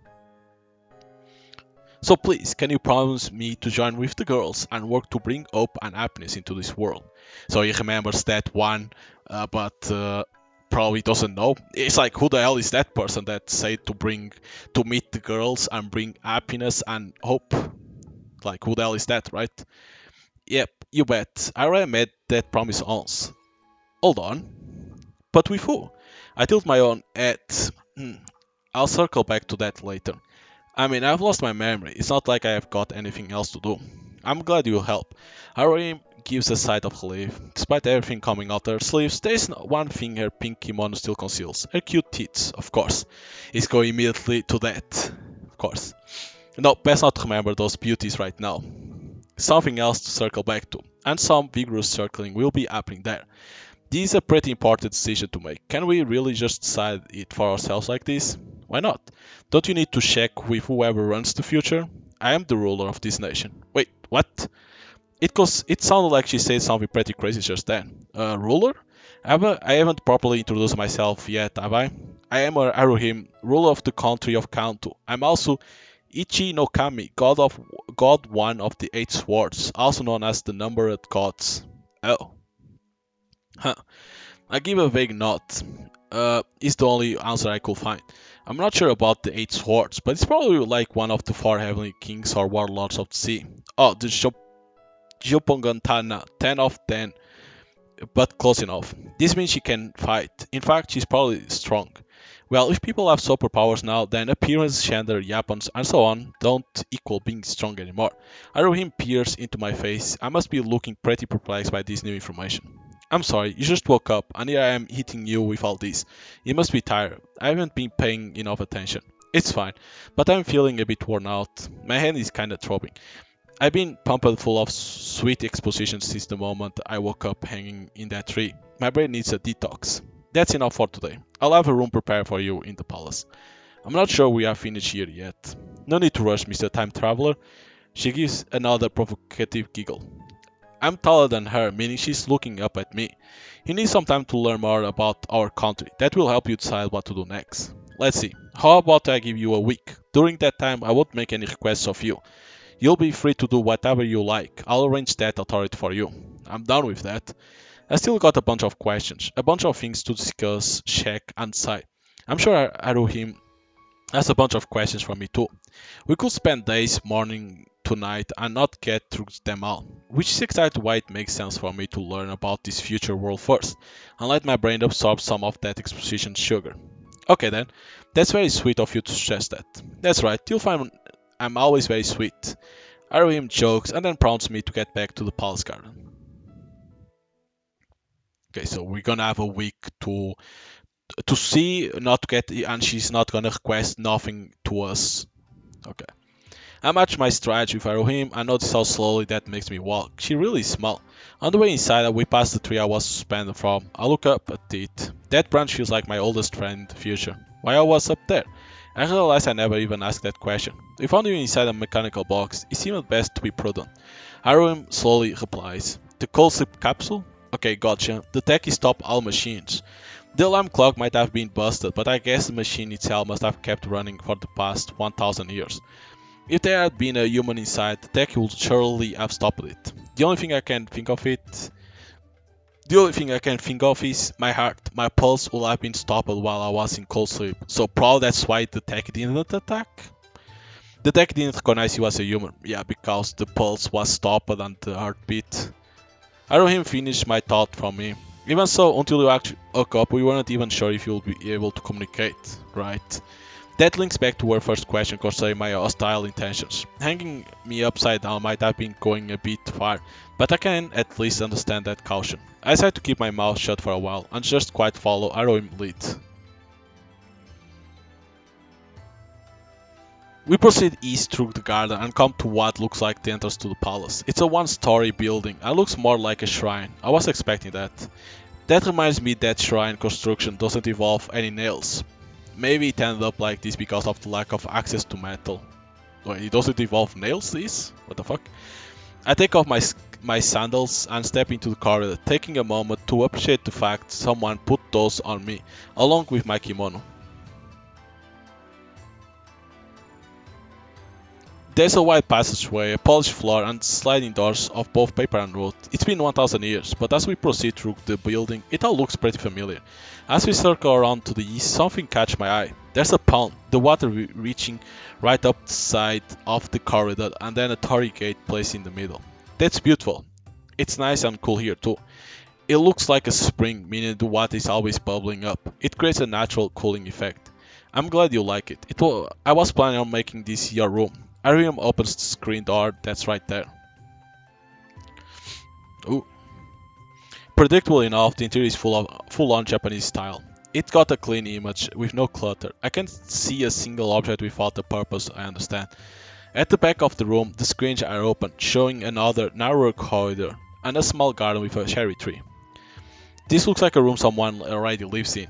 Speaker 1: So please, can you promise me to join with the girls and work to bring hope and happiness into this world? So he remembers that one, but probably doesn't know. It's like, who the hell is that person that said to meet the girls and bring happiness and hope? Like, who the hell is that, right? Yep, you bet. I already made that promise once. Hold on. But with who? I tilt my own head. Hmm, I'll circle back to that later. I mean, I've lost my memory. It's not like I have got anything else to do. I'm glad you'll help. Arohim gives a sigh of relief. Despite everything coming out her sleeves, there's one thing her pink kimono still conceals. Her cute tits, of course. He's going immediately to that. Of course. No, best not to remember those beauties right now. Something else to circle back to, and some vigorous circling will be happening there. This is a pretty important decision to make. Can we really just decide it for ourselves like this? Why not? Don't you need to check with whoever runs the future? I am the ruler of this nation. Wait, what? It sounded like she said something pretty crazy just then. Ruler? I haven't properly introduced myself yet, have I? I am Arohim, ruler of the country of Kanto. I'm also Ichi no Kami, God one of the eight swords, also known as the numbered gods. Oh. Huh. I give a vague nod. Is the only answer I could find. I'm not sure about the eight swords, but it's probably like one of the four heavenly kings or warlords of the sea. Oh, the Jopongantana, 10 of 10, but close enough. This means she can fight. In fact, she's probably strong. Well, if people have superpowers now, then appearance, gender, weapons, and so on don't equal being strong anymore. Arohim peers into my face. I must be looking pretty perplexed by this new information. I'm sorry, you just woke up, and here I am hitting you with all this. You must be tired. I haven't been paying enough attention. It's fine, but I'm feeling a bit worn out. My hand is kinda throbbing. I've been pumped full of sweet exposition since the moment I woke up hanging in that tree. My brain needs a detox. That's enough for today. I'll have a room prepared for you in the palace. I'm not sure we are finished here yet. No need to rush, Mr. Time Traveler. She gives another provocative giggle. I'm taller than her, meaning she's looking up at me. You need some time to learn more about our country. That will help you decide what to do next. Let's see. How about I give you a week? During that time, I won't make any requests of you. You'll be free to do whatever you like. I'll arrange that authority for you. I'm done with that. I still got a bunch of questions, a bunch of things to discuss, check, and decide. I'm sure Aruhim has a bunch of questions for me too. We could spend days, morning to night, and not get through them all. Which is exactly why it makes sense for me to learn about this future world first, and let my brain absorb some of that exposition sugar. Okay then, that's very sweet of you to suggest that. That's right, you'll find I'm always very sweet. Aruhim jokes and then prompts me to get back to the palace garden. Okay, so we're gonna have a week to see, not to get, and she's not gonna request nothing to us. Okay. I match my strides with Arohim and notice how slowly that makes me walk. She really is small. On the way inside, we pass the tree I was suspended from. I look up at it. That branch feels like my oldest friend in the future. Why I was up there? I realized I never even asked that question. We found you inside a mechanical box. It seemed best to be prudent. Arohim slowly replies. The cold sleep capsule? Okay, gotcha. The tech is top all machines. The alarm clock might have been busted, but I guess the machine itself must have kept running for the past 1000 years. If there had been a human inside, the tech would surely have stopped it. The only thing I can think of is my heart. My pulse would have been stopped while I was in cold sleep. So probably that's why the tech didn't attack. The tech didn't recognize you as a human. Yeah, because the pulse was stopped and the heartbeat. Arohim finished my thought from me. Even so, until you actually woke up, we weren't even sure if you'll be able to communicate, right? That links back to our first question concerning my hostile intentions. Hanging me upside down might have been going a bit far, but I can at least understand that caution. I decided to keep my mouth shut for a while and just quite follow Arohim's lead. We proceed east through the garden and come to what looks like the entrance to the palace. It's a one-story building and looks more like a shrine. I was expecting that. That reminds me that shrine construction doesn't involve any nails. Maybe it ended up like this because of the lack of access to metal. Wait, it doesn't involve nails, this? What the fuck? I take off my sandals and step into the corridor, taking a moment to appreciate the fact someone put those on me, along with my kimono. There's a wide passageway, a polished floor, and sliding doors of both paper and wood. It's been 1000 years, but as we proceed through the building, it all looks pretty familiar. As we circle around to the east, something catches my eye. There's a pond, the water reaching right up the side of the corridor, and then a torii gate placed in the middle. That's beautiful. It's nice and cool here too. It looks like a spring, meaning the water is always bubbling up. It creates a natural cooling effect. I'm glad you like it. I was planning on making this your room. Arohim opens the screen door that's right there. Ooh. Predictable enough, the interior is full-on Japanese style. It's got a clean image with no clutter. I can't see a single object without a purpose, I understand. At the back of the room, the screens are open, showing another narrower corridor and a small garden with a cherry tree. This looks like a room someone already lives in.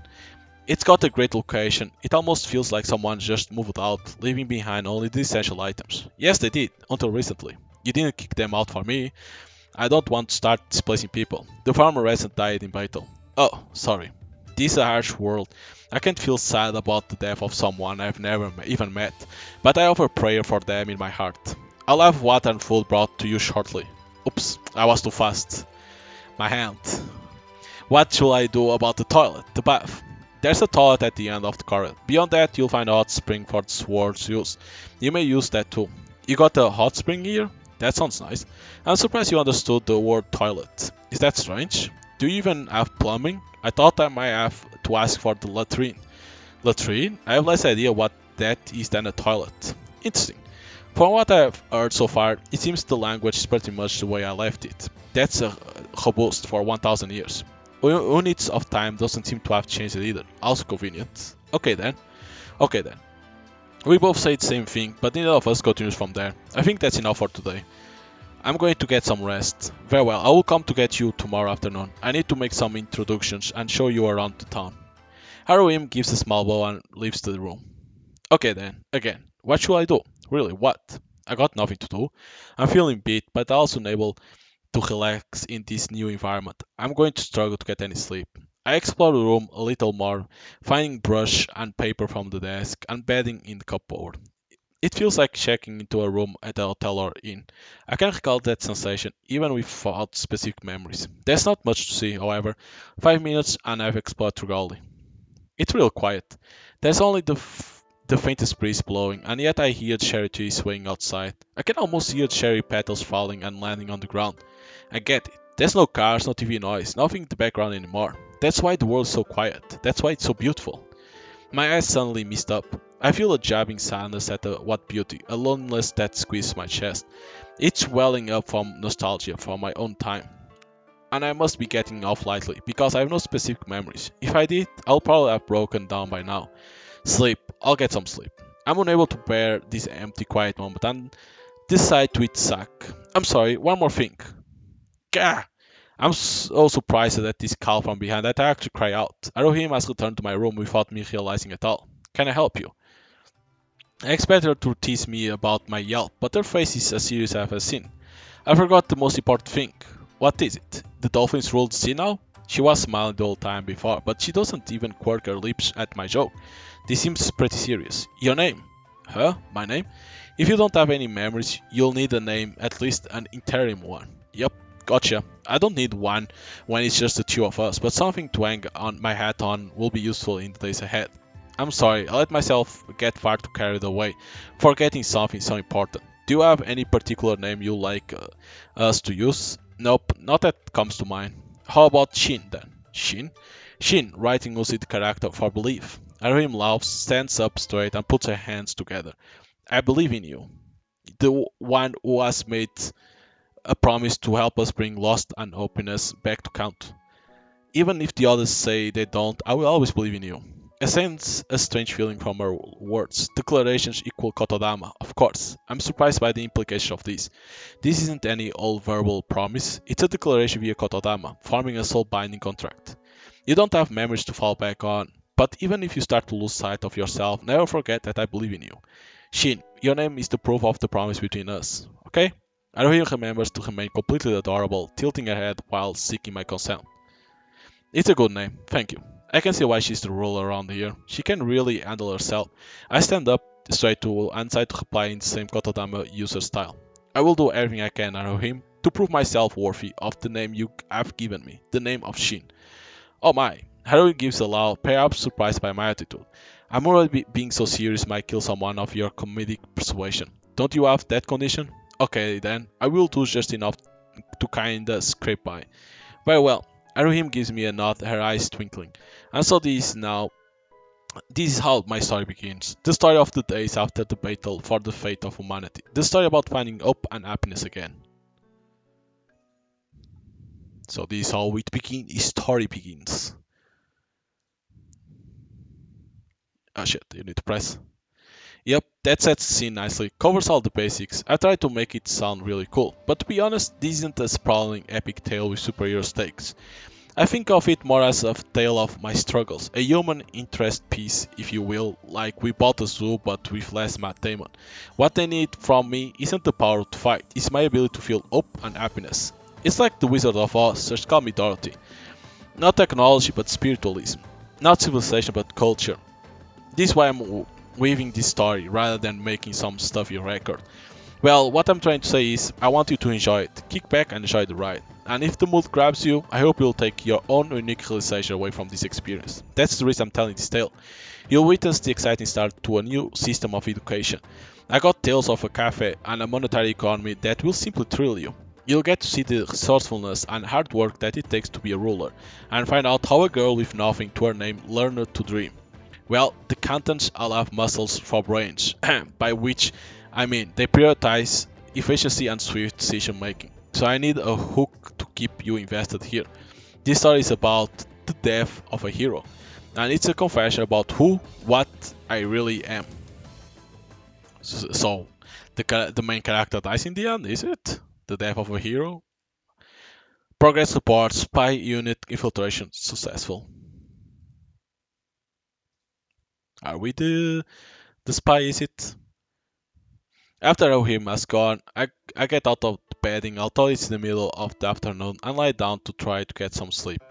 Speaker 1: It's got a great location. It almost feels like someone just moved out, leaving behind only the essential items. Yes, they did, until recently. You didn't kick them out for me. I don't want to start displacing people. The farmer hasn't died in battle. Oh, sorry. This is a harsh world. I can't feel sad about the death of someone I've never even met, but I offer prayer for them in my heart. I'll have water and food brought to you shortly. Oops, I was too fast. My hand. What should I do about the toilet, the bath? There's a toilet at the end of the corridor. Beyond that, you'll find a hot spring for the sword's use. You may use that too. You got a hot spring here? That sounds nice. I'm surprised you understood the word toilet. Is that strange? Do you even have plumbing? I thought I might have to ask for the latrine. Latrine? I have less idea what that is than a toilet. Interesting. From what I've heard so far, it seems the language is pretty much the way I left it. That's a robust for 1000 years. Units of time doesn't seem to have changed either. Also convenient. Okay then. Okay then. We both say the same thing, but neither of us continues from there. I think that's enough for today. I'm going to get some rest. Very well, I will come to get you tomorrow afternoon. I need to make some introductions and show you around the town. Arohim gives a small bow and leaves the room. Okay then, again, what should I do? Really, what? I got nothing to do. I'm feeling beat, but also unable to relax in this new environment. I'm going to struggle to get any sleep. I explore the room a little more, finding brush and paper from the desk and bedding in the cupboard. It feels like checking into a room at a hotel or inn. I can recall that sensation even without specific memories. There's not much to see, however. 5 minutes and I've explored thoroughly. It's real quiet. There's only the faintest breeze blowing, and yet I hear cherry trees swaying outside. I can almost hear cherry petals falling and landing on the ground. I get it. There's no cars, no TV noise, nothing in the background anymore. That's why the world is so quiet. That's why it's so beautiful. My eyes suddenly mist up. I feel a jabbing sadness at what beauty, a loneliness that squeezes my chest. It's welling up from nostalgia for my own time. And I must be getting off lightly, because I have no specific memories. If I did, I'll probably have broken down by now. Sleep. I'll get some sleep. I'm unable to bear this empty, quiet moment and decide to eat sack. I'm sorry, one more thing. Gah! I'm so surprised at this call from behind that I actually cry out. Arohim has returned to my room without me realizing at all. Can I help you? I expect her to tease me about my yelp, but her face is as serious as I've ever seen. I forgot the most important thing. What is it? The dolphins ruled the sea now? She was smiling the whole time before, but she doesn't even quirk her lips at my joke. This seems pretty serious. Your name? Huh? My name? If you don't have any memories, you'll need a name, at least an interim one. Yup, gotcha. I don't need one when it's just the two of us, but something to hang on my hat on will be useful in the days ahead. I'm sorry, I let myself get far too carried away, forgetting something so important. Do you have any particular name you like us to use? Nope, not that comes to mind. How about Shin then? Shin? Shin, writing using the character for belief. Arohim laughs, stands up straight, and puts her hands together. I believe in you. The one who has made a promise to help us bring lost and openness back to count. Even if the others say they don't, I will always believe in you. I sense a strange feeling from her words. Declarations equal Kotodama, of course. I'm surprised by the implication of this. This isn't any old verbal promise, it's a declaration via Kotodama, forming a soul-binding contract. You don't have memories to fall back on, but even if you start to lose sight of yourself, never forget that I believe in you. Shin, your name is the proof of the promise between us, okay? Arohim remembers to remain completely adorable, tilting her head while seeking my consent. It's a good name, thank you. I can see why she's the ruler around here. She can really handle herself. I stand up, straight to Ansai to reply in the same Kotodama user style. I will do everything I can, Arohim, to prove myself worthy of the name you have given me, the name of Shin. Oh my, Haruhi gives a laugh, perhaps surprised by my attitude. I'm already being so serious might kill someone of your comedic persuasion. Don't you have that condition? Okay then, I will do just enough to kinda scrape by. Very well. Aruhim gives me a nod, her eyes twinkling. And so this is how my story begins. The story of the days after the battle for the fate of humanity. The story about finding hope and happiness again. So this is how it begins. His story begins. Ah shit, you need to press. Yep, that sets the scene nicely, covers all the basics. I tried to make it sound really cool, but to be honest, this isn't a sprawling epic tale with superhero stakes. I think of it more as a tale of my struggles, a human interest piece, if you will, like we bought a zoo but with less Matt Damon. What they need from me isn't the power to fight, it's my ability to feel hope and happiness. It's like the Wizard of Oz, just call me Dorothy. Not technology but spiritualism. Not civilization but culture. This is why I'm weaving this story rather than making some stuffy record. Well, what I'm trying to say is, I want you to enjoy it. Kick back and enjoy the ride. And if the mood grabs you, I hope you'll take your own unique realization away from this experience. That's the reason I'm telling this tale. You'll witness the exciting start to a new system of education. I got tales of a cafe and a monetary economy that will simply thrill you. You'll get to see the resourcefulness and hard work that it takes to be a ruler, and find out how a girl with nothing to her name learned to dream. Well, the contents all have muscles for brains, by which I mean they prioritize efficiency and swift decision making. So I need a hook to keep you invested here. This story is about the death of a hero, and it's a confession about what I really am. So the main character dies in the end, is it? The death of a hero? Progress support, spy unit infiltration successful. Are we the spy, is it? After Arohim has gone, I get out of the bedding, although it's in the middle of the afternoon, and lie down to try to get some sleep.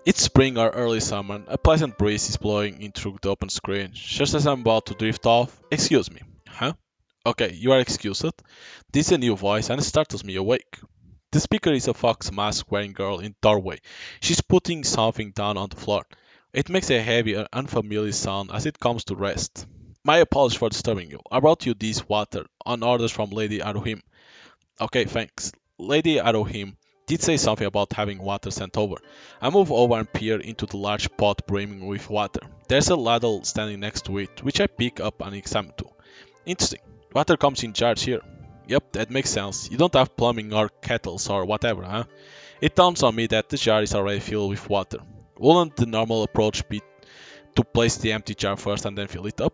Speaker 1: It's spring or early summer, a pleasant breeze is blowing in through the open screen. Just as I'm about to drift off, excuse me. Huh? Okay, you are excused. This is a new voice and it startles me awake. The speaker is a fox mask wearing girl in doorway. She's putting something down on the floor. It makes a heavy and unfamiliar sound as it comes to rest. My apologies for disturbing you. I brought you this water on orders from Lady Arohim. Okay, thanks. Lady Arohim did say something about having water sent over. I move over and peer into the large pot brimming with water. There's a ladle standing next to it, which I pick up and examine too. Interesting. Water comes in jars here. Yep, that makes sense. You don't have plumbing or kettles or whatever, huh? It dawns on me that the jar is already filled with water. Wouldn't the normal approach be to place the empty jar first and then fill it up?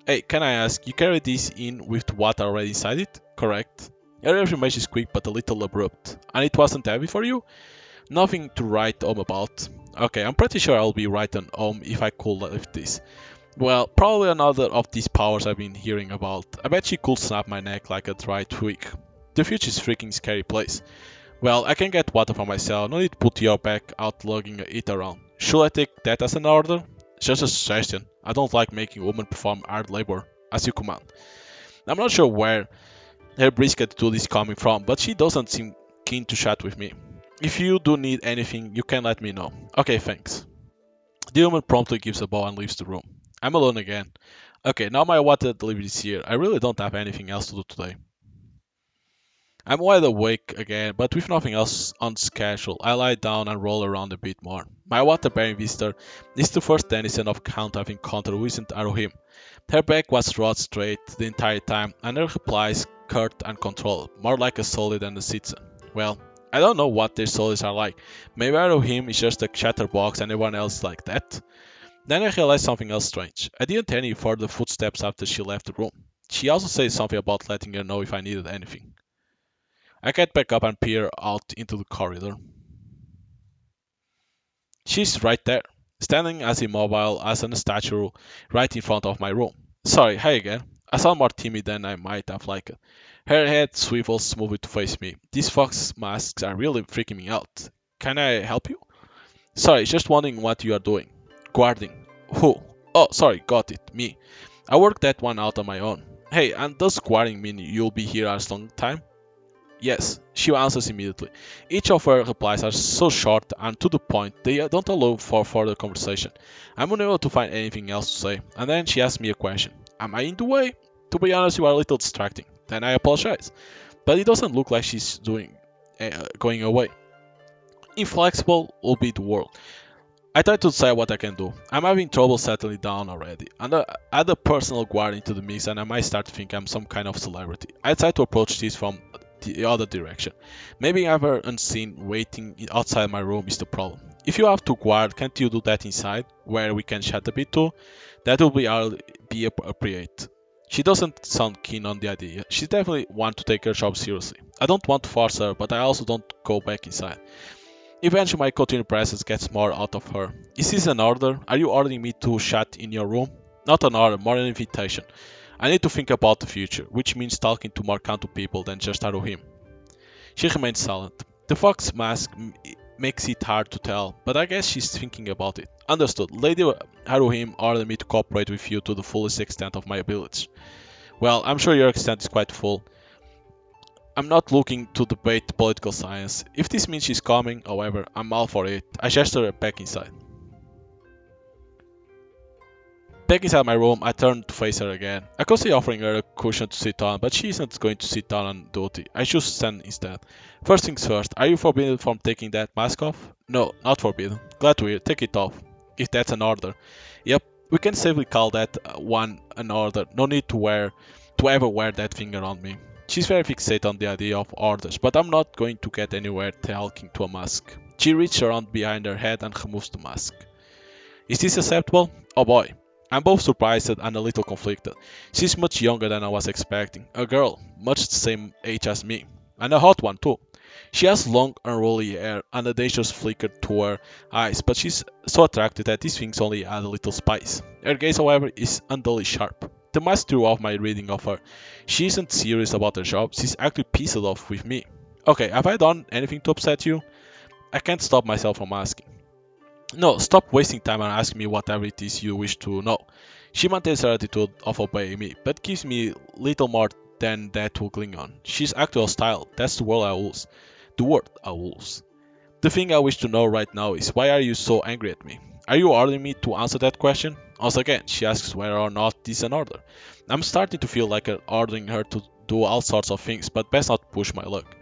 Speaker 1: Hey, can I ask, you carry this in with the water already inside it? Correct. Your information is quick but a little abrupt. And it wasn't heavy for you? Nothing to write home about. Okay, I'm pretty sure I'll be writing home if I could lift this. Well, probably another of these powers I've been hearing about. I bet she could snap my neck like a dry twig. The future is a freaking scary place. Well, I can get water for myself, no need to put your back out lugging it around. Should I take that as an order? Just a suggestion. I don't like making women perform hard labor, as you command. I'm not sure where her brisk attitude is coming from, but she doesn't seem keen to chat with me. If you do need anything, you can let me know. Okay, thanks. The woman promptly gives a bow and leaves the room. I'm alone again. Okay, now my water delivery is here. I really don't have anything else to do today. I'm wide awake again, but with nothing else on schedule, I lie down and roll around a bit more. My water-bearing visitor is the first denizen of count I've encountered who isn't Arohim. Her back was rod straight the entire time, and her replies curt and controlled, more like a solid than a citizen. Well, I don't know what their solids are like. Maybe Arohim is just a chatterbox and everyone else is like that. Then I realized something else strange. I didn't hear any further footsteps after she left the room. She also said something about letting her know if I needed anything. I get back up and peer out into the corridor. She's right there, standing as immobile as a statue right in front of my room. Sorry, hi again. I sound more timid than I might have liked. Her head swivels smoothly to face me. These fox masks are really freaking me out. Can I help you? Sorry, just wondering what you are doing. Guarding. Who? Oh, sorry, got it. Me. I worked that one out on my own. Hey, and does squatting mean you'll be here as long time? Yes, she answers immediately. Each of her replies are so short and to the point, they don't allow for further conversation. I'm unable to find anything else to say, and then she asks me a question. Am I in the way? To be honest, you are a little distracting. Then I apologize. But it doesn't look like she's going away. Inflexible will be the word. I try to decide what I can do. I'm having trouble settling down already. And add a personal guard into the mix and I might start to think I'm some kind of celebrity. I try to approach this from the other direction. Maybe ever unseen waiting outside my room is the problem. If you have to guard, can't you do that inside, where we can chat a bit too? That will be appropriate. She doesn't sound keen on the idea. She definitely wants to take her job seriously. I don't want to force her, but I also don't go back inside. Eventually my continued presence gets more out of her. Is this an order? Are you ordering me to chat in your room? Not an order, more an invitation. I need to think about the future, which means talking to more countable people than just Arohim. She remains silent. The fox mask makes it hard to tell, but I guess she's thinking about it. Understood. Lady Arohim ordered me to cooperate with you to the fullest extent of my abilities. Well, I'm sure your extent is quite full. I'm not looking to debate political science. If this means she's coming, however, I'm all for it. I gesture her back inside. Back inside my room, I turn to face her again. I consider offering her a cushion to sit on, but she isn't going to sit down on duty. I choose to stand instead. First things first, are you forbidden from taking that mask off? No, not forbidden. Glad to hear. Take it off. If that's an order. Yep, we can safely call that one an order. No need to ever wear that thing around me. She's very fixated on the idea of orders, but I'm not going to get anywhere talking to a mask. She reaches around behind her head and removes the mask. Is this acceptable? Oh boy. I'm both surprised and a little conflicted. She's much younger than I was expecting. A girl, much the same age as me. And a hot one too. She has long unruly hair and a dangerous flicker to her eyes, but she's so attractive that these things only add a little spice. Her gaze, however, is unduly sharp. The mask threw off my reading of her. She isn't serious about her job, she's actually pissed off with me. Okay, have I done anything to upset you? I can't stop myself from asking. No, stop wasting time and ask me whatever it is you wish to know. She maintains her attitude of obeying me, but gives me little more than that to cling on. She's actually hostile, that's the word I use. The word I use. The thing I wish to know right now is why are you so angry at me? Are you ordering me to answer that question? Once again, she asks whether or not this is an order. I'm starting to feel like ordering her to do all sorts of things, but best not push my luck.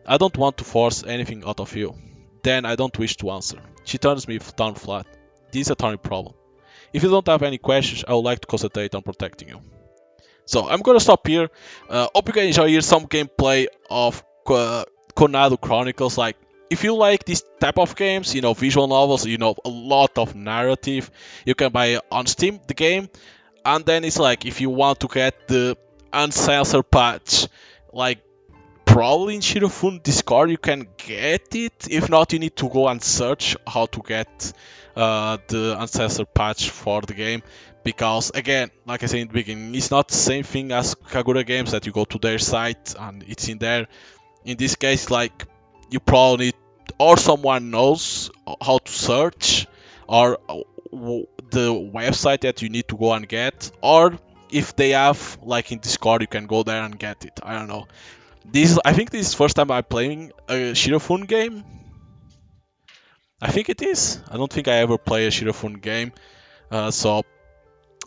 Speaker 1: I don't want to force anything out of you. Then I don't wish to answer. She turns me down flat. This is a tiny problem. If you don't have any questions, I would like to concentrate on protecting you. So I'm gonna stop here. Hope you can enjoy here some gameplay of Kunado Chronicles. Like, if you like this type of games, visual novels, a lot of narrative, you can buy on Steam the game. And then it's like, if you want to get the uncensored patch, like probably in Shirofun Discord you can get it. If not, you need to go and search how to get the uncensored patch for the game. Because again, like I said in the beginning, it's not the same thing as Kagura Games that you go to their site and it's in there. In this case, like, you probably need, or someone knows how to search, or the website that you need to go and get, or if they have, like in Discord, you can go there and get it. I don't know. I think this is the first time I'm playing a Shirofun game. I think it is. I don't think I ever play a Shirofun game, so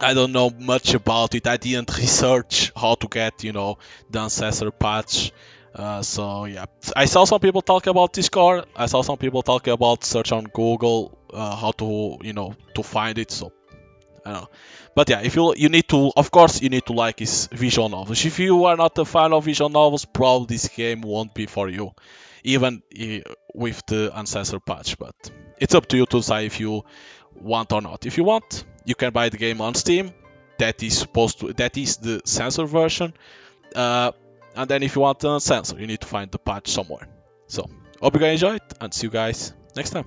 Speaker 1: I don't know much about it. I didn't research how to get, the ancestor patch. So yeah, I saw some people talk about Discord. I saw some people talk about search on Google, how to, to find it. So I don't know. But yeah, if you need to, of course, you need to like his visual novels. If you are not a fan of visual novels, probably this game won't be for you, even with the ancestor patch. But it's up to you to decide if you want or not. If you want, you can buy the game on Steam. That is the censored version. And then if you want the uncensored, you need to find the patch somewhere. So hope you guys enjoyed, and see you guys next time.